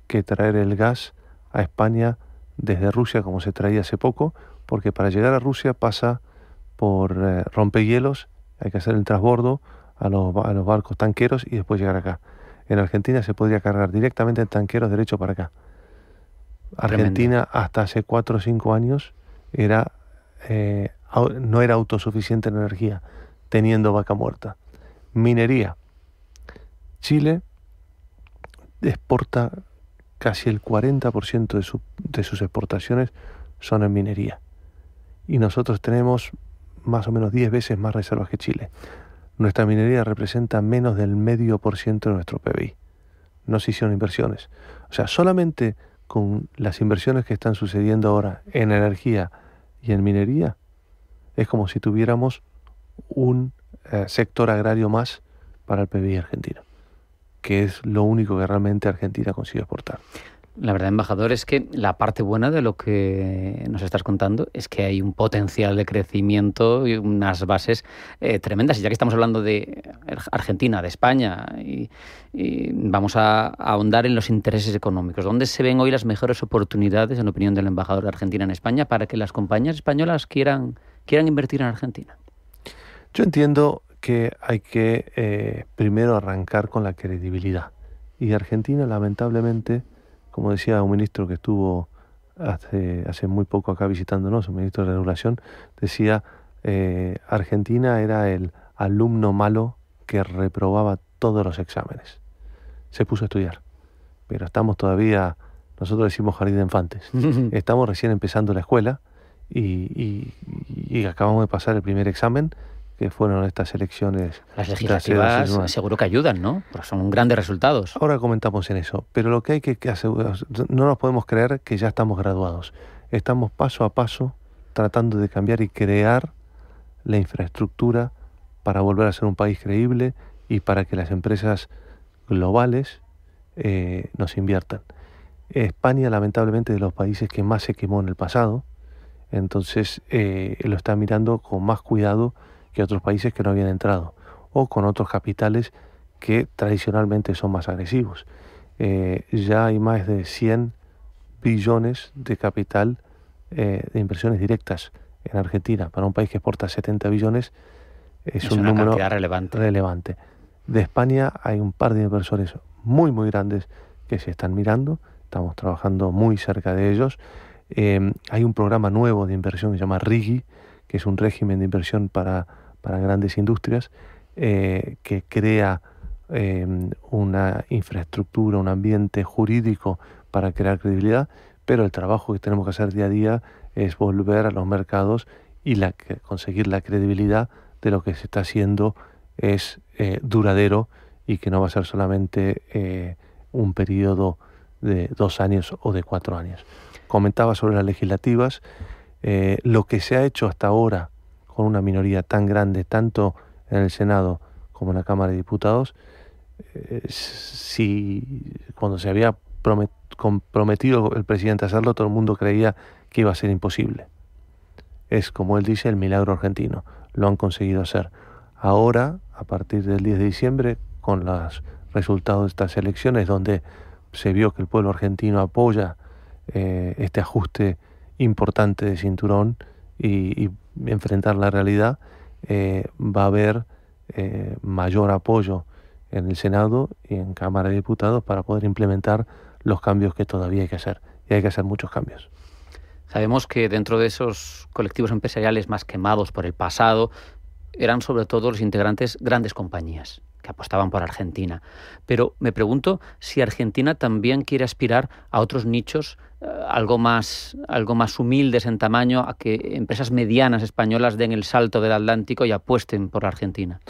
que traer el gas a España desde Rusia, como se traía hace poco, porque para llegar a Rusia pasa por rompehielos, hay que hacer el transbordo a los barcos tanqueros y después llegar acá. En Argentina se podría cargar directamente en tanqueros derecho para acá. Argentina hasta hace 4 o 5 años no era autosuficiente en energía, teniendo vaca muerta. Minería. Chile exporta casi el 40% de sus exportaciones son en minería. Y nosotros tenemos más o menos 10 veces más reservas que Chile. Nuestra minería representa menos del 0,5% de nuestro PBI. No se hicieron inversiones. O sea, solamente con las inversiones que están sucediendo ahora en energía y en minería, es como si tuviéramos un sector agrario más para el PBI argentino, que es lo único que realmente Argentina consigue exportar. La verdad, embajador, es que la parte buena de lo que nos estás contando es que hay un potencial de crecimiento y unas bases tremendas. Y ya que estamos hablando de Argentina, de España, y vamos a ahondar en los intereses económicos. ¿Dónde se ven hoy las mejores oportunidades, en opinión del embajador de Argentina en España, para que las compañías españolas quieran invertir en Argentina? Yo entiendo que hay que primero arrancar con la credibilidad. Y Argentina, lamentablemente, como decía un ministro que estuvo hace muy poco acá visitándonos, un ministro de Regulación, decía, Argentina era el alumno malo que reprobaba todos los exámenes. Se puso a estudiar, pero estamos todavía, nosotros decimos jardín de infantes, estamos recién empezando la escuela y acabamos de pasar el primer examen, que fueron estas elecciones. Las legislativas seguro que ayudan, ¿no? Porque son grandes resultados. Ahora comentamos en eso, pero lo que hay que asegurar, no nos podemos creer que ya estamos graduados. Estamos paso a paso tratando de cambiar y crear la infraestructura para volver a ser un país creíble y para que las empresas globales nos inviertan. España, lamentablemente, es de los países que más se quemó en el pasado, entonces lo está mirando con más cuidado que otros países que no habían entrado, o con otros capitales que tradicionalmente son más agresivos. Ya hay más de 100 billones de capital de inversiones directas en Argentina. Para un país que exporta 70 billones es un número relevante. De España hay un par de inversores muy grandes que se están mirando, estamos trabajando muy cerca de ellos. Hay un programa nuevo de inversión que se llama RIGI, que es un régimen de inversión para grandes industrias, que crea una infraestructura, un ambiente jurídico para crear credibilidad, pero el trabajo que tenemos que hacer día a día es volver a los mercados y conseguir la credibilidad de lo que se está haciendo es duradero y que no va a ser solamente un periodo de 2 años o de 4 años. Comentaba sobre las legislativas, lo que se ha hecho hasta ahora con una minoría tan grande, tanto en el Senado como en la Cámara de Diputados, cuando se había comprometido el presidente a hacerlo, todo el mundo creía que iba a ser imposible. Es, como él dice, el milagro argentino. Lo han conseguido hacer. Ahora, a partir del 10 de diciembre, con los resultados de estas elecciones, donde se vio que el pueblo argentino apoya este ajuste importante de cinturón y enfrentar la realidad, va a haber mayor apoyo en el Senado y en Cámara de Diputados para poder implementar los cambios que todavía hay que hacer. Y hay que hacer muchos cambios. Sabemos que dentro de esos colectivos empresariales más quemados por el pasado eran sobre todo los integrantes grandes compañías que apostaban por Argentina. Pero me pregunto si Argentina también quiere aspirar a otros nichos, algo más humildes en tamaño, a que empresas medianas españolas den el salto del Atlántico y apuesten por Argentina.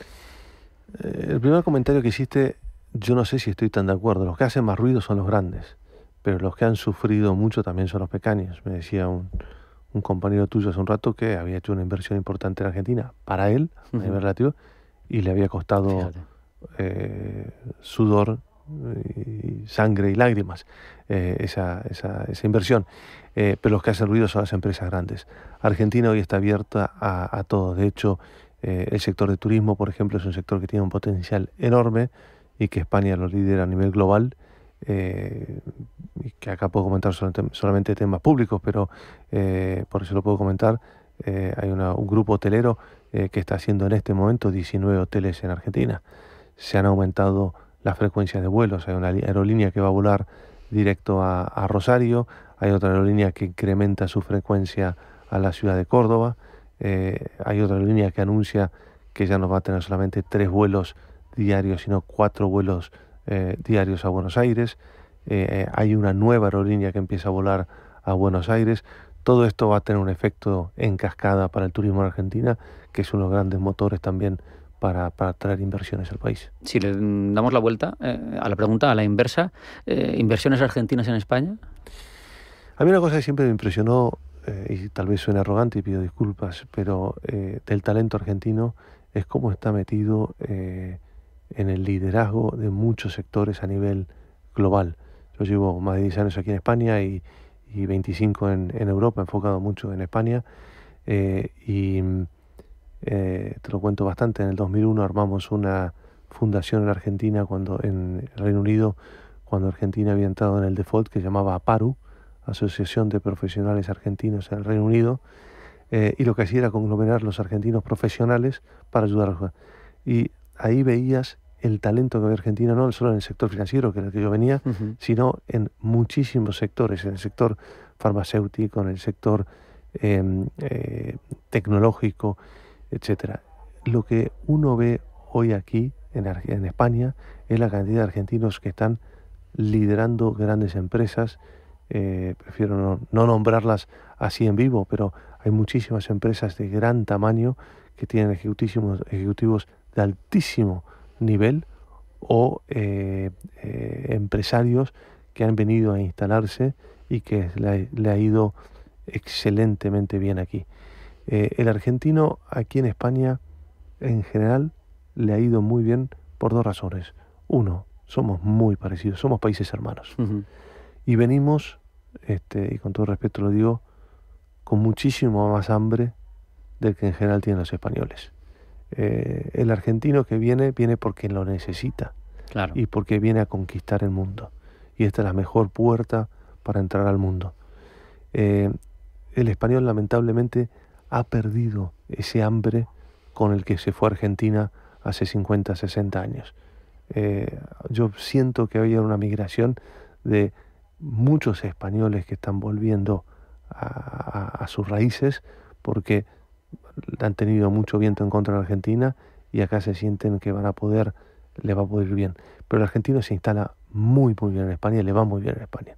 El primer comentario que hiciste, yo no sé si estoy tan de acuerdo. Los que hacen más ruido son los grandes, pero los que han sufrido mucho también son los pequeños. Me decía un compañero tuyo hace un rato que había hecho una inversión importante en Argentina para él, a nivel relativo, y le había costado sudor, y sangre y lágrimas esa inversión. Pero los que hacen ruido son las empresas grandes. Argentina hoy está abierta a todo. De hecho, el sector de turismo, por ejemplo, es un sector que tiene un potencial enorme y que España lo lidera a nivel global. Y que acá puedo comentar solamente temas públicos, pero por eso lo puedo comentar. Hay un grupo hotelero que está haciendo en este momento 19 hoteles en Argentina. Se han aumentado las frecuencias de vuelos. Hay una aerolínea que va a volar directo a Rosario. Hay otra aerolínea que incrementa su frecuencia a la ciudad de Córdoba. Hay otra aerolínea que anuncia que ya no va a tener solamente 3 vuelos diarios, sino 4 vuelos diarios a Buenos Aires. Hay una nueva aerolínea que empieza a volar a Buenos Aires. Todo esto va a tener un efecto en cascada para el turismo en Argentina, que es uno de los grandes motores también para atraer inversiones al país. Si le damos la vuelta a la pregunta, a la inversa, ¿inversiones argentinas en España? A mí una cosa que siempre me impresionó, y tal vez suene arrogante y pido disculpas, pero del talento argentino es cómo está metido en el liderazgo de muchos sectores a nivel global. Yo llevo más de 10 años aquí en España y 25 en Europa, enfocado mucho en España, te lo cuento bastante. En el 2001 armamos una fundación en Argentina, en el Reino Unido, cuando Argentina había entrado en el default, que se llamaba APARU, Asociación de Profesionales Argentinos en el Reino Unido, y lo que hacía era conglomerar los argentinos profesionales para ayudar. Y ahí veías el talento que había Argentina, no solo en el sector financiero, que era el que yo venía, sino en muchísimos sectores, en el sector farmacéutico, en el sector tecnológico, etcétera. Lo que uno ve hoy aquí en España es la cantidad de argentinos que están liderando grandes empresas. Prefiero no nombrarlas así en vivo, pero hay muchísimas empresas de gran tamaño que tienen ejecutivos de altísimo nivel o empresarios que han venido a instalarse y que le ha ido excelentemente bien aquí. El argentino aquí en España en general le ha ido muy bien por 2 razones. Uno, somos muy parecidos, somos países hermanos. Y venimos, y con todo respeto lo digo, con muchísimo más hambre del que en general tienen los españoles. El argentino que viene porque lo necesita, claro, y porque viene a conquistar el mundo. Y esta es la mejor puerta para entrar al mundo. El español lamentablemente ha perdido ese hambre con el que se fue a Argentina hace 50, 60 años. Yo siento que había una migración de muchos españoles que están volviendo a sus raíces porque han tenido mucho viento en contra de Argentina y acá se sienten que le va a poder ir bien. Pero el argentino se instala muy bien en España y le va muy bien en España.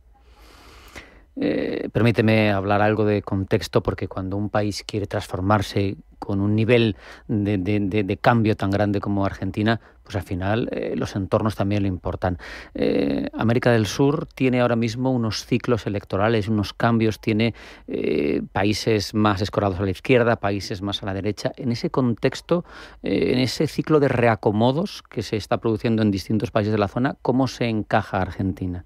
Permíteme hablar algo de contexto, porque cuando un país quiere transformarse con un nivel de cambio tan grande como Argentina, pues al final los entornos también le importan. América del Sur tiene ahora mismo unos ciclos electorales, unos cambios, tiene países más escorados a la izquierda, países más a la derecha. En ese contexto, en ese ciclo de reacomodos que se está produciendo en distintos países de la zona, ¿cómo se encaja Argentina?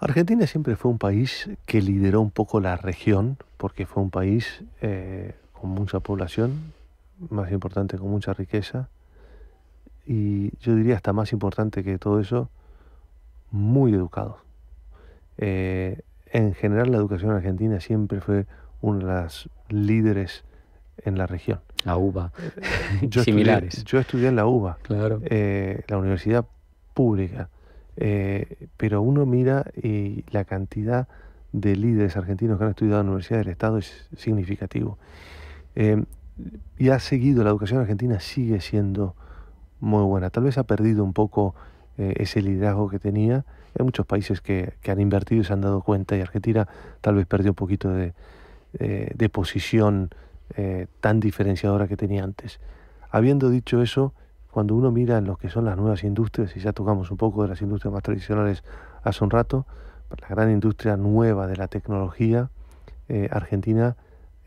Argentina siempre fue un país que lideró un poco la región, porque fue un país con mucha población, más importante, con mucha riqueza, y yo diría hasta más importante que todo eso, muy educado. En general la educación argentina siempre fue una de las líderes en la región. La UBA, similares. Yo estudié en la UBA, claro, la universidad pública. Pero uno mira y la cantidad de líderes argentinos que han estudiado en la Universidad del Estado es significativo. Y ha seguido, la educación argentina sigue siendo muy buena. Tal vez ha perdido un poco ese liderazgo que tenía. Hay muchos países que han invertido y se han dado cuenta, y Argentina tal vez perdió un poquito de posición tan diferenciadora que tenía antes. Habiendo dicho eso, cuando uno mira en lo que son las nuevas industrias, y ya tocamos un poco de las industrias más tradicionales hace un rato, la gran industria nueva de la tecnología, Argentina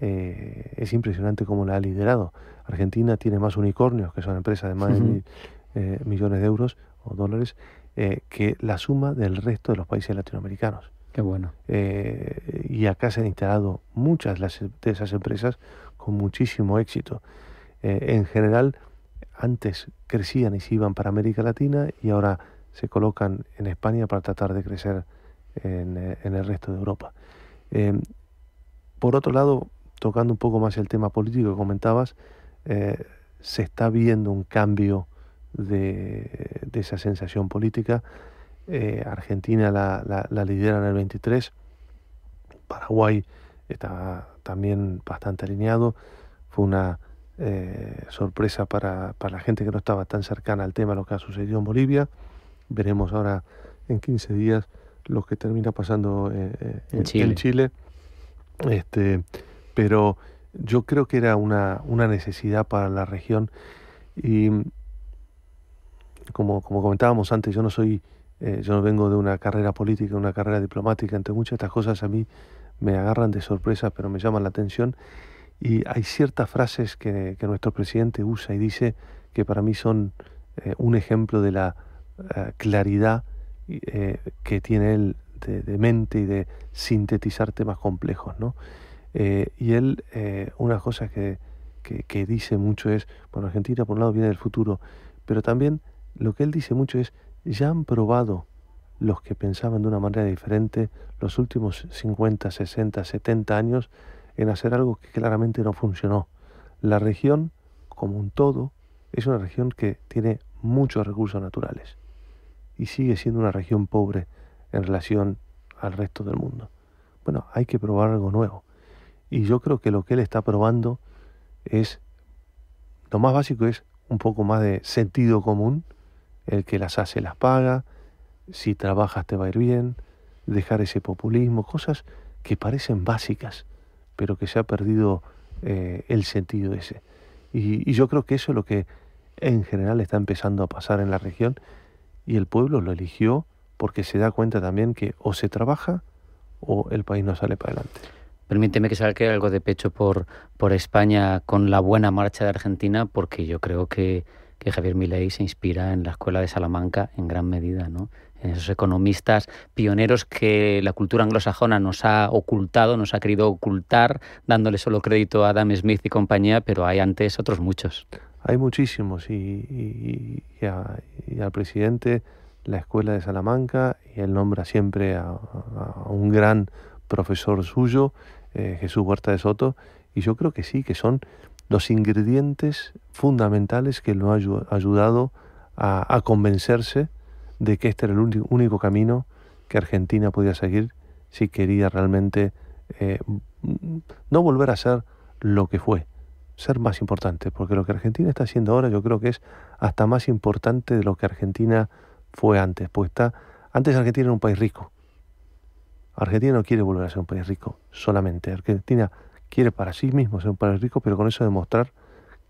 es impresionante cómo la ha liderado. Argentina tiene más unicornios, que son empresas de más de millones de euros o dólares, que la suma del resto de los países latinoamericanos. Qué bueno. Y acá se han instalado muchas de esas empresas con muchísimo éxito. En general, antes crecían y se iban para América Latina y ahora se colocan en España para tratar de crecer en el resto de Europa. Por otro lado, tocando un poco más el tema político que comentabas, se está viendo un cambio de esa sensación política. Argentina la lidera en el 23, Paraguay está también bastante alineado. Fue una sorpresa para la gente que no estaba tan cercana al tema lo que ha sucedido en Bolivia. Veremos ahora en 15 días lo que termina pasando en Chile. Pero yo creo que era una necesidad para la región, y como comentábamos antes, yo no vengo de una carrera política, una carrera diplomática. Entre muchas de estas cosas a mí me agarran de sorpresa, pero me llaman la atención, y hay ciertas frases que nuestro presidente usa y dice que para mí son un ejemplo de la claridad que tiene él de mente y de sintetizar temas complejos, ¿no? Y él, una cosa que dice mucho es, bueno, Argentina por un lado viene del futuro, pero también lo que él dice mucho es, ya han probado los que pensaban de una manera diferente los últimos 50, 60, 70 años en hacer algo que claramente no funcionó. La región, como un todo, es una región que tiene muchos recursos naturales y sigue siendo una región pobre en relación al resto del mundo. Bueno, hay que probar algo nuevo. Y yo creo que lo que él está probando es, lo más básico es un poco más de sentido común. El que las hace las paga, si trabajas te va a ir bien, dejar ese populismo, cosas que parecen básicas, pero que se ha perdido el sentido ese. Y yo creo que eso es lo que en general está empezando a pasar en la región, y el pueblo lo eligió porque se da cuenta también que o se trabaja o el país no sale para adelante. Permíteme que saque algo de pecho por España con la buena marcha de Argentina, porque yo creo que Javier Milei se inspira en la Escuela de Salamanca en gran medida, ¿no? En esos economistas pioneros que la cultura anglosajona nos ha ocultado, nos ha querido ocultar, dándole solo crédito a Adam Smith y compañía, pero hay antes otros muchos. Hay muchísimos, y al presidente la Escuela de Salamanca, y él nombra siempre a un gran profesor suyo, Jesús Huerta de Soto, y yo creo que sí, que son los ingredientes fundamentales que lo han ayudado a convencerse de que este era el único camino que Argentina podía seguir si quería realmente no volver a ser lo que fue, ser más importante, porque lo que Argentina está haciendo ahora yo creo que es hasta más importante de lo que Argentina fue antes, porque antes Argentina era un país rico. Argentina no quiere volver a ser un país rico solamente. Argentina quiere para sí mismo ser un país rico, pero con eso demostrar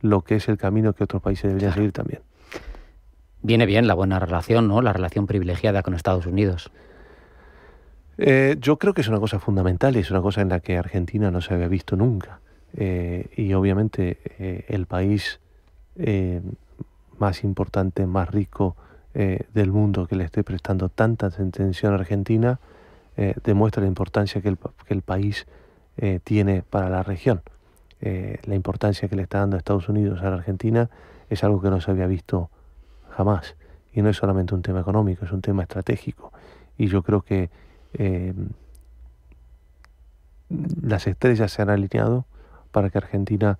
lo que es el camino que otros países deberían seguir también. Viene bien la buena relación, ¿no? La relación privilegiada con Estados Unidos. Yo creo que es una cosa fundamental y es una cosa en la que Argentina no se había visto nunca. Y obviamente el país más importante, más rico del mundo, que le esté prestando tanta atención a Argentina, demuestra la importancia que el país tiene para la región. La importancia que le está dando a Estados Unidos a la Argentina es algo que no se había visto jamás. Y no es solamente un tema económico, es un tema estratégico. Y yo creo que las estrellas se han alineado para que Argentina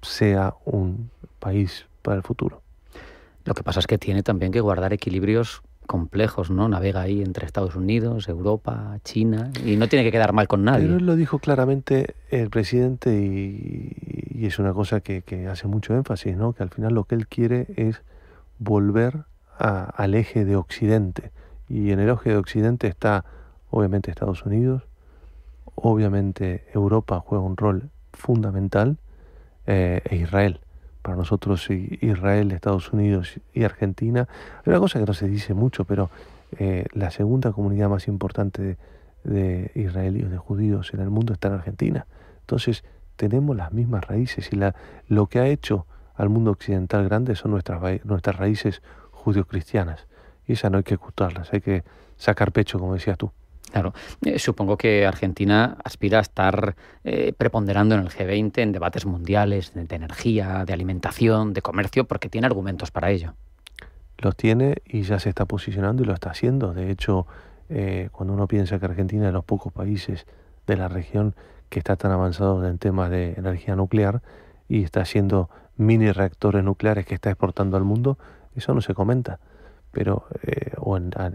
sea un país para el futuro. Lo que pasa es que tiene también que guardar equilibrios complejos, ¿no? Navega ahí entre Estados Unidos, Europa, China, y no tiene que quedar mal con nadie. Pero él lo dijo claramente el presidente, y es una cosa que hace mucho énfasis, ¿no? Que al final lo que él quiere es volver al eje de Occidente. Y en el eje de Occidente está obviamente Estados Unidos, obviamente Europa juega un rol fundamental, e Israel. Para nosotros Israel, Estados Unidos y Argentina, hay una cosa que no se dice mucho, pero la segunda comunidad más importante de israelíes, de judíos en el mundo está en Argentina. Entonces tenemos las mismas raíces, y lo que ha hecho al mundo occidental grande son nuestras raíces judío-cristianas, y esas no hay que ocultarlas, hay que sacar pecho, como decías tú. Claro, supongo que Argentina aspira a estar preponderando en el G20 en debates mundiales de energía, de alimentación, de comercio, porque tiene argumentos para ello. Los tiene y ya se está posicionando y lo está haciendo. De hecho, cuando uno piensa que Argentina es de los pocos países de la región que está tan avanzado en temas de energía nuclear y está haciendo mini reactores nucleares que está exportando al mundo, eso no se comenta. Pero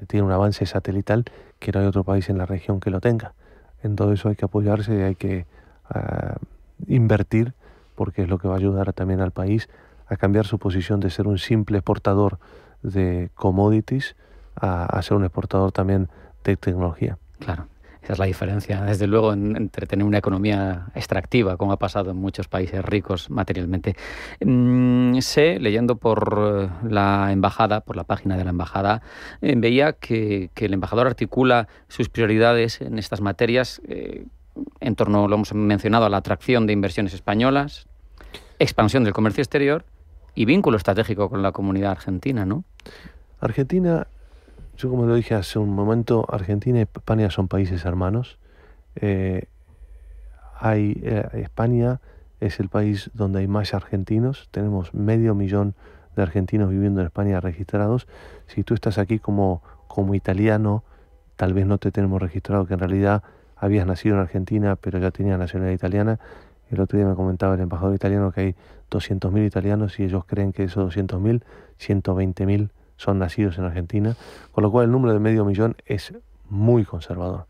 tiene un avance satelital que no hay otro país en la región que lo tenga. En todo eso hay que apoyarse y hay que invertir, porque es lo que va a ayudar también al país a cambiar su posición de ser un simple exportador de commodities a ser un exportador también de tecnología. Claro. Esa es la diferencia, desde luego, entre tener una economía extractiva, como ha pasado en muchos países ricos materialmente. Sé, leyendo por la embajada, por la página de la embajada, veía que el embajador articula sus prioridades en estas materias en torno, lo hemos mencionado, a la atracción de inversiones españolas, expansión del comercio exterior y vínculo estratégico con la comunidad argentina, ¿no? Argentina, yo como lo dije hace un momento, Argentina y España son países hermanos. España es el país donde hay más argentinos. Tenemos 500.000 de argentinos viviendo en España registrados. Si tú estás aquí como italiano, tal vez no te tenemos registrado, que en realidad habías nacido en Argentina, pero ya tenías nacionalidad italiana. El otro día me comentaba el embajador italiano que hay 200.000 italianos y ellos creen que esos 200.000, 120.000 son nacidos en Argentina, con lo cual el número de 500.000 es muy conservador.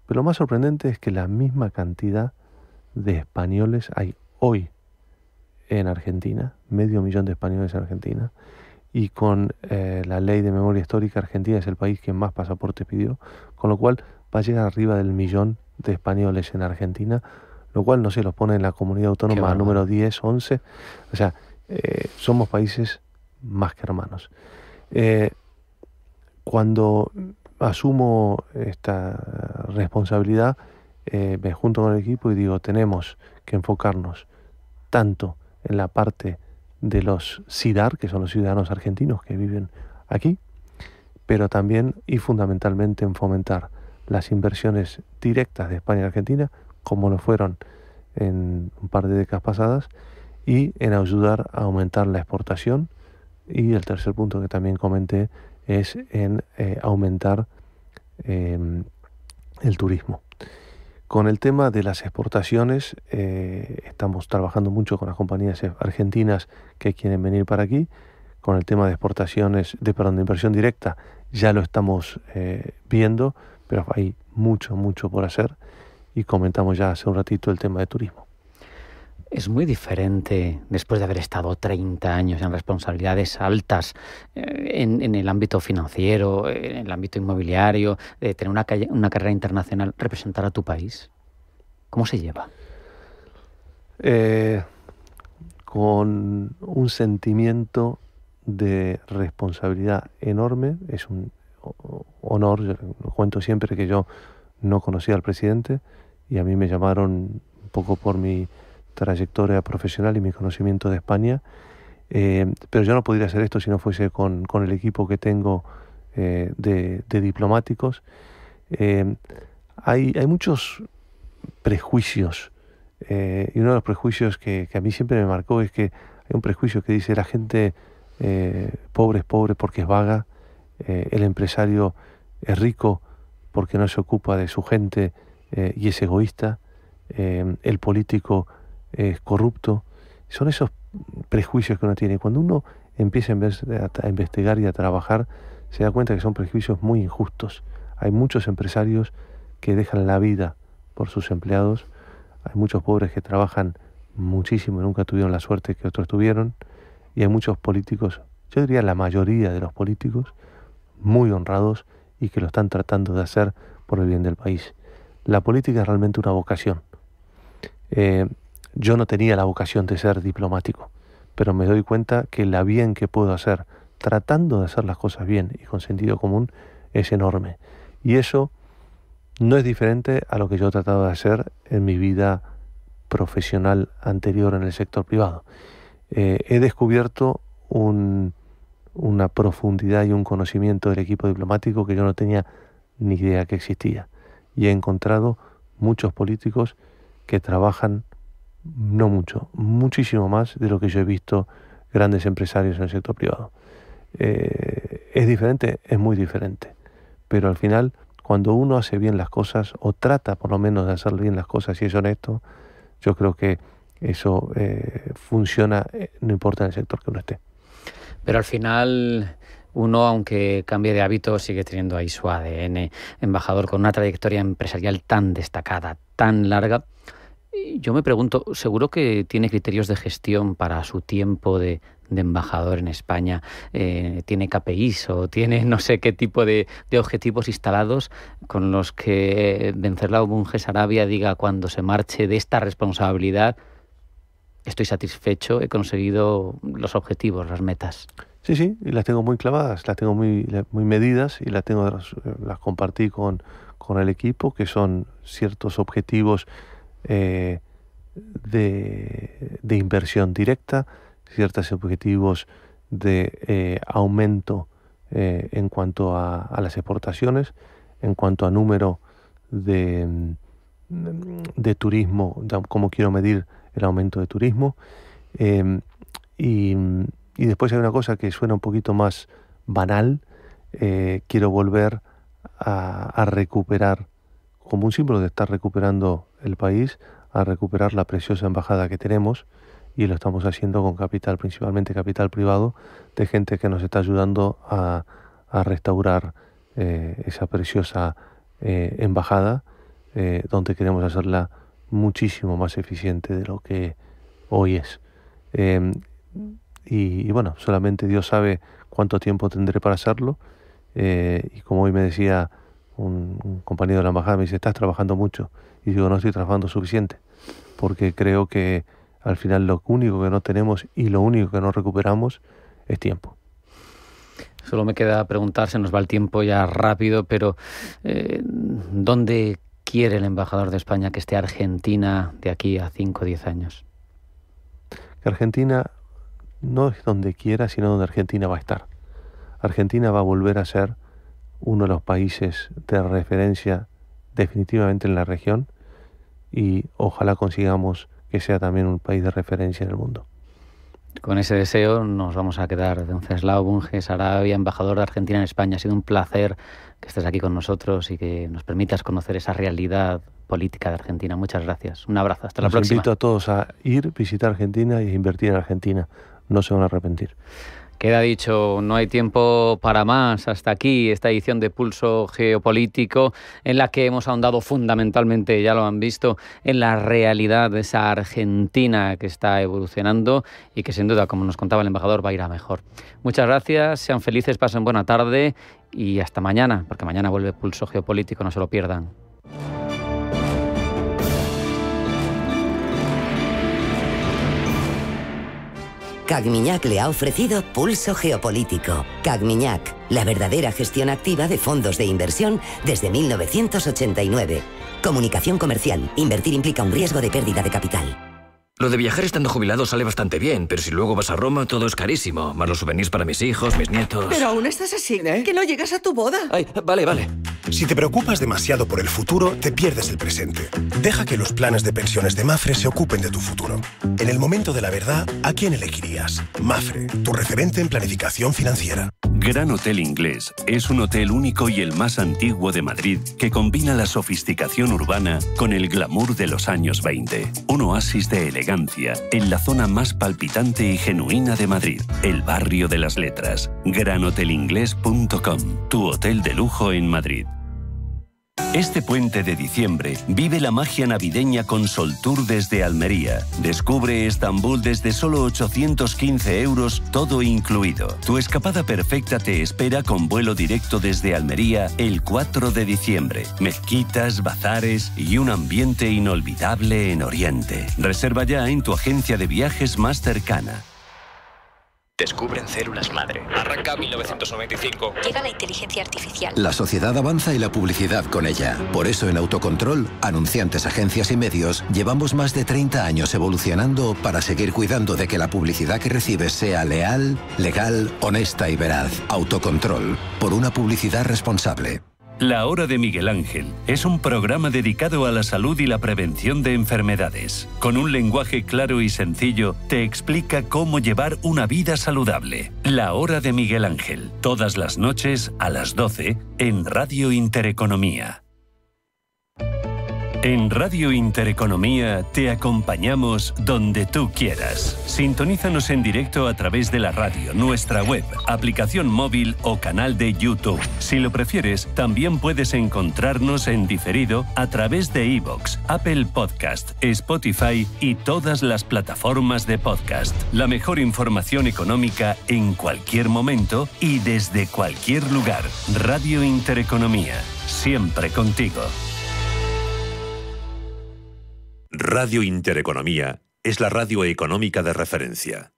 Pero lo más sorprendente es que la misma cantidad de españoles hay hoy en Argentina, 500.000 de españoles en Argentina, y con la ley de memoria histórica, Argentina es el país que más pasaportes pidió, con lo cual va a llegar arriba del 1.000.000 de españoles en Argentina, lo cual no se los pone en la comunidad autónoma número 10, 11, o sea, somos países más que hermanos. Cuando asumo esta responsabilidad, me junto con el equipo y digo, tenemos que enfocarnos tanto en la parte de los CIDAR, que son los ciudadanos argentinos que viven aquí, pero también y fundamentalmente en fomentar las inversiones directas de España y Argentina, como lo fueron en un par de décadas pasadas, y en ayudar a aumentar la exportación. Y el tercer punto que también comenté es en aumentar el turismo. Con el tema de las exportaciones, estamos trabajando mucho con las compañías argentinas que quieren venir para aquí. Con el tema de exportaciones, de inversión directa, ya lo estamos viendo, pero hay mucho por hacer. Y comentamos ya hace un ratito el tema de turismo. Es muy diferente, después de haber estado 30 años en responsabilidades altas en el ámbito financiero, en el ámbito inmobiliario, de tener una carrera internacional, representar a tu país. ¿Cómo se lleva? Con un sentimiento de responsabilidad enorme. Es un honor. Yo cuento siempre que yo no conocía al presidente y a mí me llamaron un poco por mi trayectoria profesional y mi conocimiento de España, pero yo no podría hacer esto si no fuese con el equipo que tengo de diplomáticos. Hay muchos prejuicios, y uno de los prejuicios que a mí siempre me marcó es que hay un prejuicio que dice la gente pobre es pobre porque es vaga, el empresario es rico porque no se ocupa de su gente y es egoísta, el político es corrupto. Son esos prejuicios que uno tiene. Cuando uno empieza a investigar y a trabajar, se da cuenta que son prejuicios muy injustos. Hay muchos empresarios que dejan la vida por sus empleados, hay muchos pobres que trabajan muchísimo y nunca tuvieron la suerte que otros tuvieron, y hay muchos políticos, yo diría la mayoría de los políticos, muy honrados y que lo están tratando de hacer por el bien del país. La política es realmente una vocación. Yo no tenía la vocación de ser diplomático, pero me doy cuenta que la bien que puedo hacer, tratando de hacer las cosas bien y con sentido común, es enorme. Y eso no es diferente a lo que yo he tratado de hacer en mi vida profesional anterior en el sector privado. He descubierto una profundidad y un conocimiento del equipo diplomático que yo no tenía ni idea que existía. Y he encontrado muchos políticos que trabajan no mucho, muchísimo más de lo que yo he visto grandes empresarios en el sector privado. ¿Es diferente? Es muy diferente. Pero al final, cuando uno hace bien las cosas, o trata por lo menos de hacer bien las cosas y es honesto, yo creo que eso funciona, no importa en el sector que uno esté. Pero al final, uno, aunque cambie de hábito, sigue teniendo ahí su ADN. Embajador, con una trayectoria empresarial tan destacada, tan larga, yo me pregunto, seguro que tiene criterios de gestión para su tiempo de embajador en España, tiene KPIs o tiene no sé qué tipo de objetivos instalados con los que Venceslau Bunge Sarabia diga cuando se marche de esta responsabilidad: estoy satisfecho, he conseguido los objetivos, las metas. Sí, y las tengo muy clavadas, las tengo muy medidas y las compartí con el equipo, que son ciertos objetivos de inversión directa, ciertos objetivos de aumento en cuanto a las exportaciones, en cuanto a número de turismo, cómo quiero medir el aumento de turismo, y después hay una cosa que suena un poquito más banal, quiero volver a recuperar, como un símbolo de estar recuperando el país, a recuperar la preciosa embajada que tenemos, y lo estamos haciendo con capital, principalmente capital privado, de gente que nos está ayudando a restaurar esa preciosa embajada, donde queremos hacerla muchísimo más eficiente de lo que hoy es. Y bueno, solamente Dios sabe cuánto tiempo tendré para hacerlo, y como hoy me decía un compañero de la embajada, me dice: estás trabajando mucho, y digo: no estoy trabajando suficiente, porque creo que al final lo único que no tenemos y lo único que no recuperamos es tiempo. Solo me queda preguntar, se nos va el tiempo ya rápido, pero ¿dónde quiere el embajador de España que esté Argentina de aquí a 5 o 10 años? Que Argentina no es donde quiera, sino donde Argentina va a estar. Argentina va a volver a ser uno de los países de referencia definitivamente en la región, y ojalá consigamos que sea también un país de referencia en el mundo. Con ese deseo nos vamos a quedar. Venceslau Bunge Sarabia, embajador de Argentina en España, ha sido un placer que estés aquí con nosotros y que nos permitas conocer esa realidad política de Argentina. Muchas gracias. Un abrazo. Hasta la próxima. Los invito a todos a visitar Argentina y invertir en Argentina. No se van a arrepentir. Queda dicho, no hay tiempo para más. Hasta aquí esta edición de Pulso Geopolítico, en la que hemos ahondado fundamentalmente, ya lo han visto, en la realidad de esa Argentina que está evolucionando y que sin duda, como nos contaba el embajador, va a ir a mejor. Muchas gracias, sean felices, pasen buena tarde y hasta mañana, porque mañana vuelve Pulso Geopolítico, no se lo pierdan. Cagmiñac le ha ofrecido Pulso Geopolítico. Cagmiñac, la verdadera gestión activa de fondos de inversión desde 1989. Comunicación comercial. Invertir implica un riesgo de pérdida de capital. Lo de viajar estando jubilado sale bastante bien, pero si luego vas a Roma todo es carísimo. Más los souvenirs para mis hijos, mis nietos... Pero aún estás así, que no llegas a tu boda. Ay, vale. Si te preocupas demasiado por el futuro, te pierdes el presente. Deja que los planes de pensiones de Mapfre se ocupen de tu futuro. En el momento de la verdad, ¿a quién elegirías? Mapfre, tu referente en planificación financiera. Gran Hotel Inglés es un hotel único y el más antiguo de Madrid que combina la sofisticación urbana con el glamour de los años 20. Un oasis de elegancia en la zona más palpitante y genuina de Madrid, el barrio de las letras. GranHotelInglés.com, tu hotel de lujo en Madrid. Este puente de diciembre vive la magia navideña con Soltour desde Almería. Descubre Estambul desde solo 815 €, todo incluido. Tu escapada perfecta te espera con vuelo directo desde Almería el 4 de diciembre. Mezquitas, bazares y un ambiente inolvidable en Oriente. Reserva ya en tu agencia de viajes más cercana. Descubren células madre. Arranca 1995. Llega la inteligencia artificial. La sociedad avanza y la publicidad con ella. Por eso en Autocontrol, anunciantes, agencias y medios, llevamos más de 30 años evolucionando para seguir cuidando de que la publicidad que recibes sea leal, legal, honesta y veraz. Autocontrol. Por una publicidad responsable. La Hora de Miguel Ángel es un programa dedicado a la salud y la prevención de enfermedades. Con un lenguaje claro y sencillo, te explica cómo llevar una vida saludable. La Hora de Miguel Ángel, todas las noches a las 12 en Radio Intereconomía. En Radio Intereconomía te acompañamos donde tú quieras. Sintonízanos en directo a través de la radio, nuestra web, aplicación móvil o canal de YouTube. Si lo prefieres, también puedes encontrarnos en diferido a través de iVoox, Apple Podcast, Spotify y todas las plataformas de podcast. La mejor información económica en cualquier momento y desde cualquier lugar. Radio Intereconomía, siempre contigo. Radio Intereconomía es la radio económica de referencia.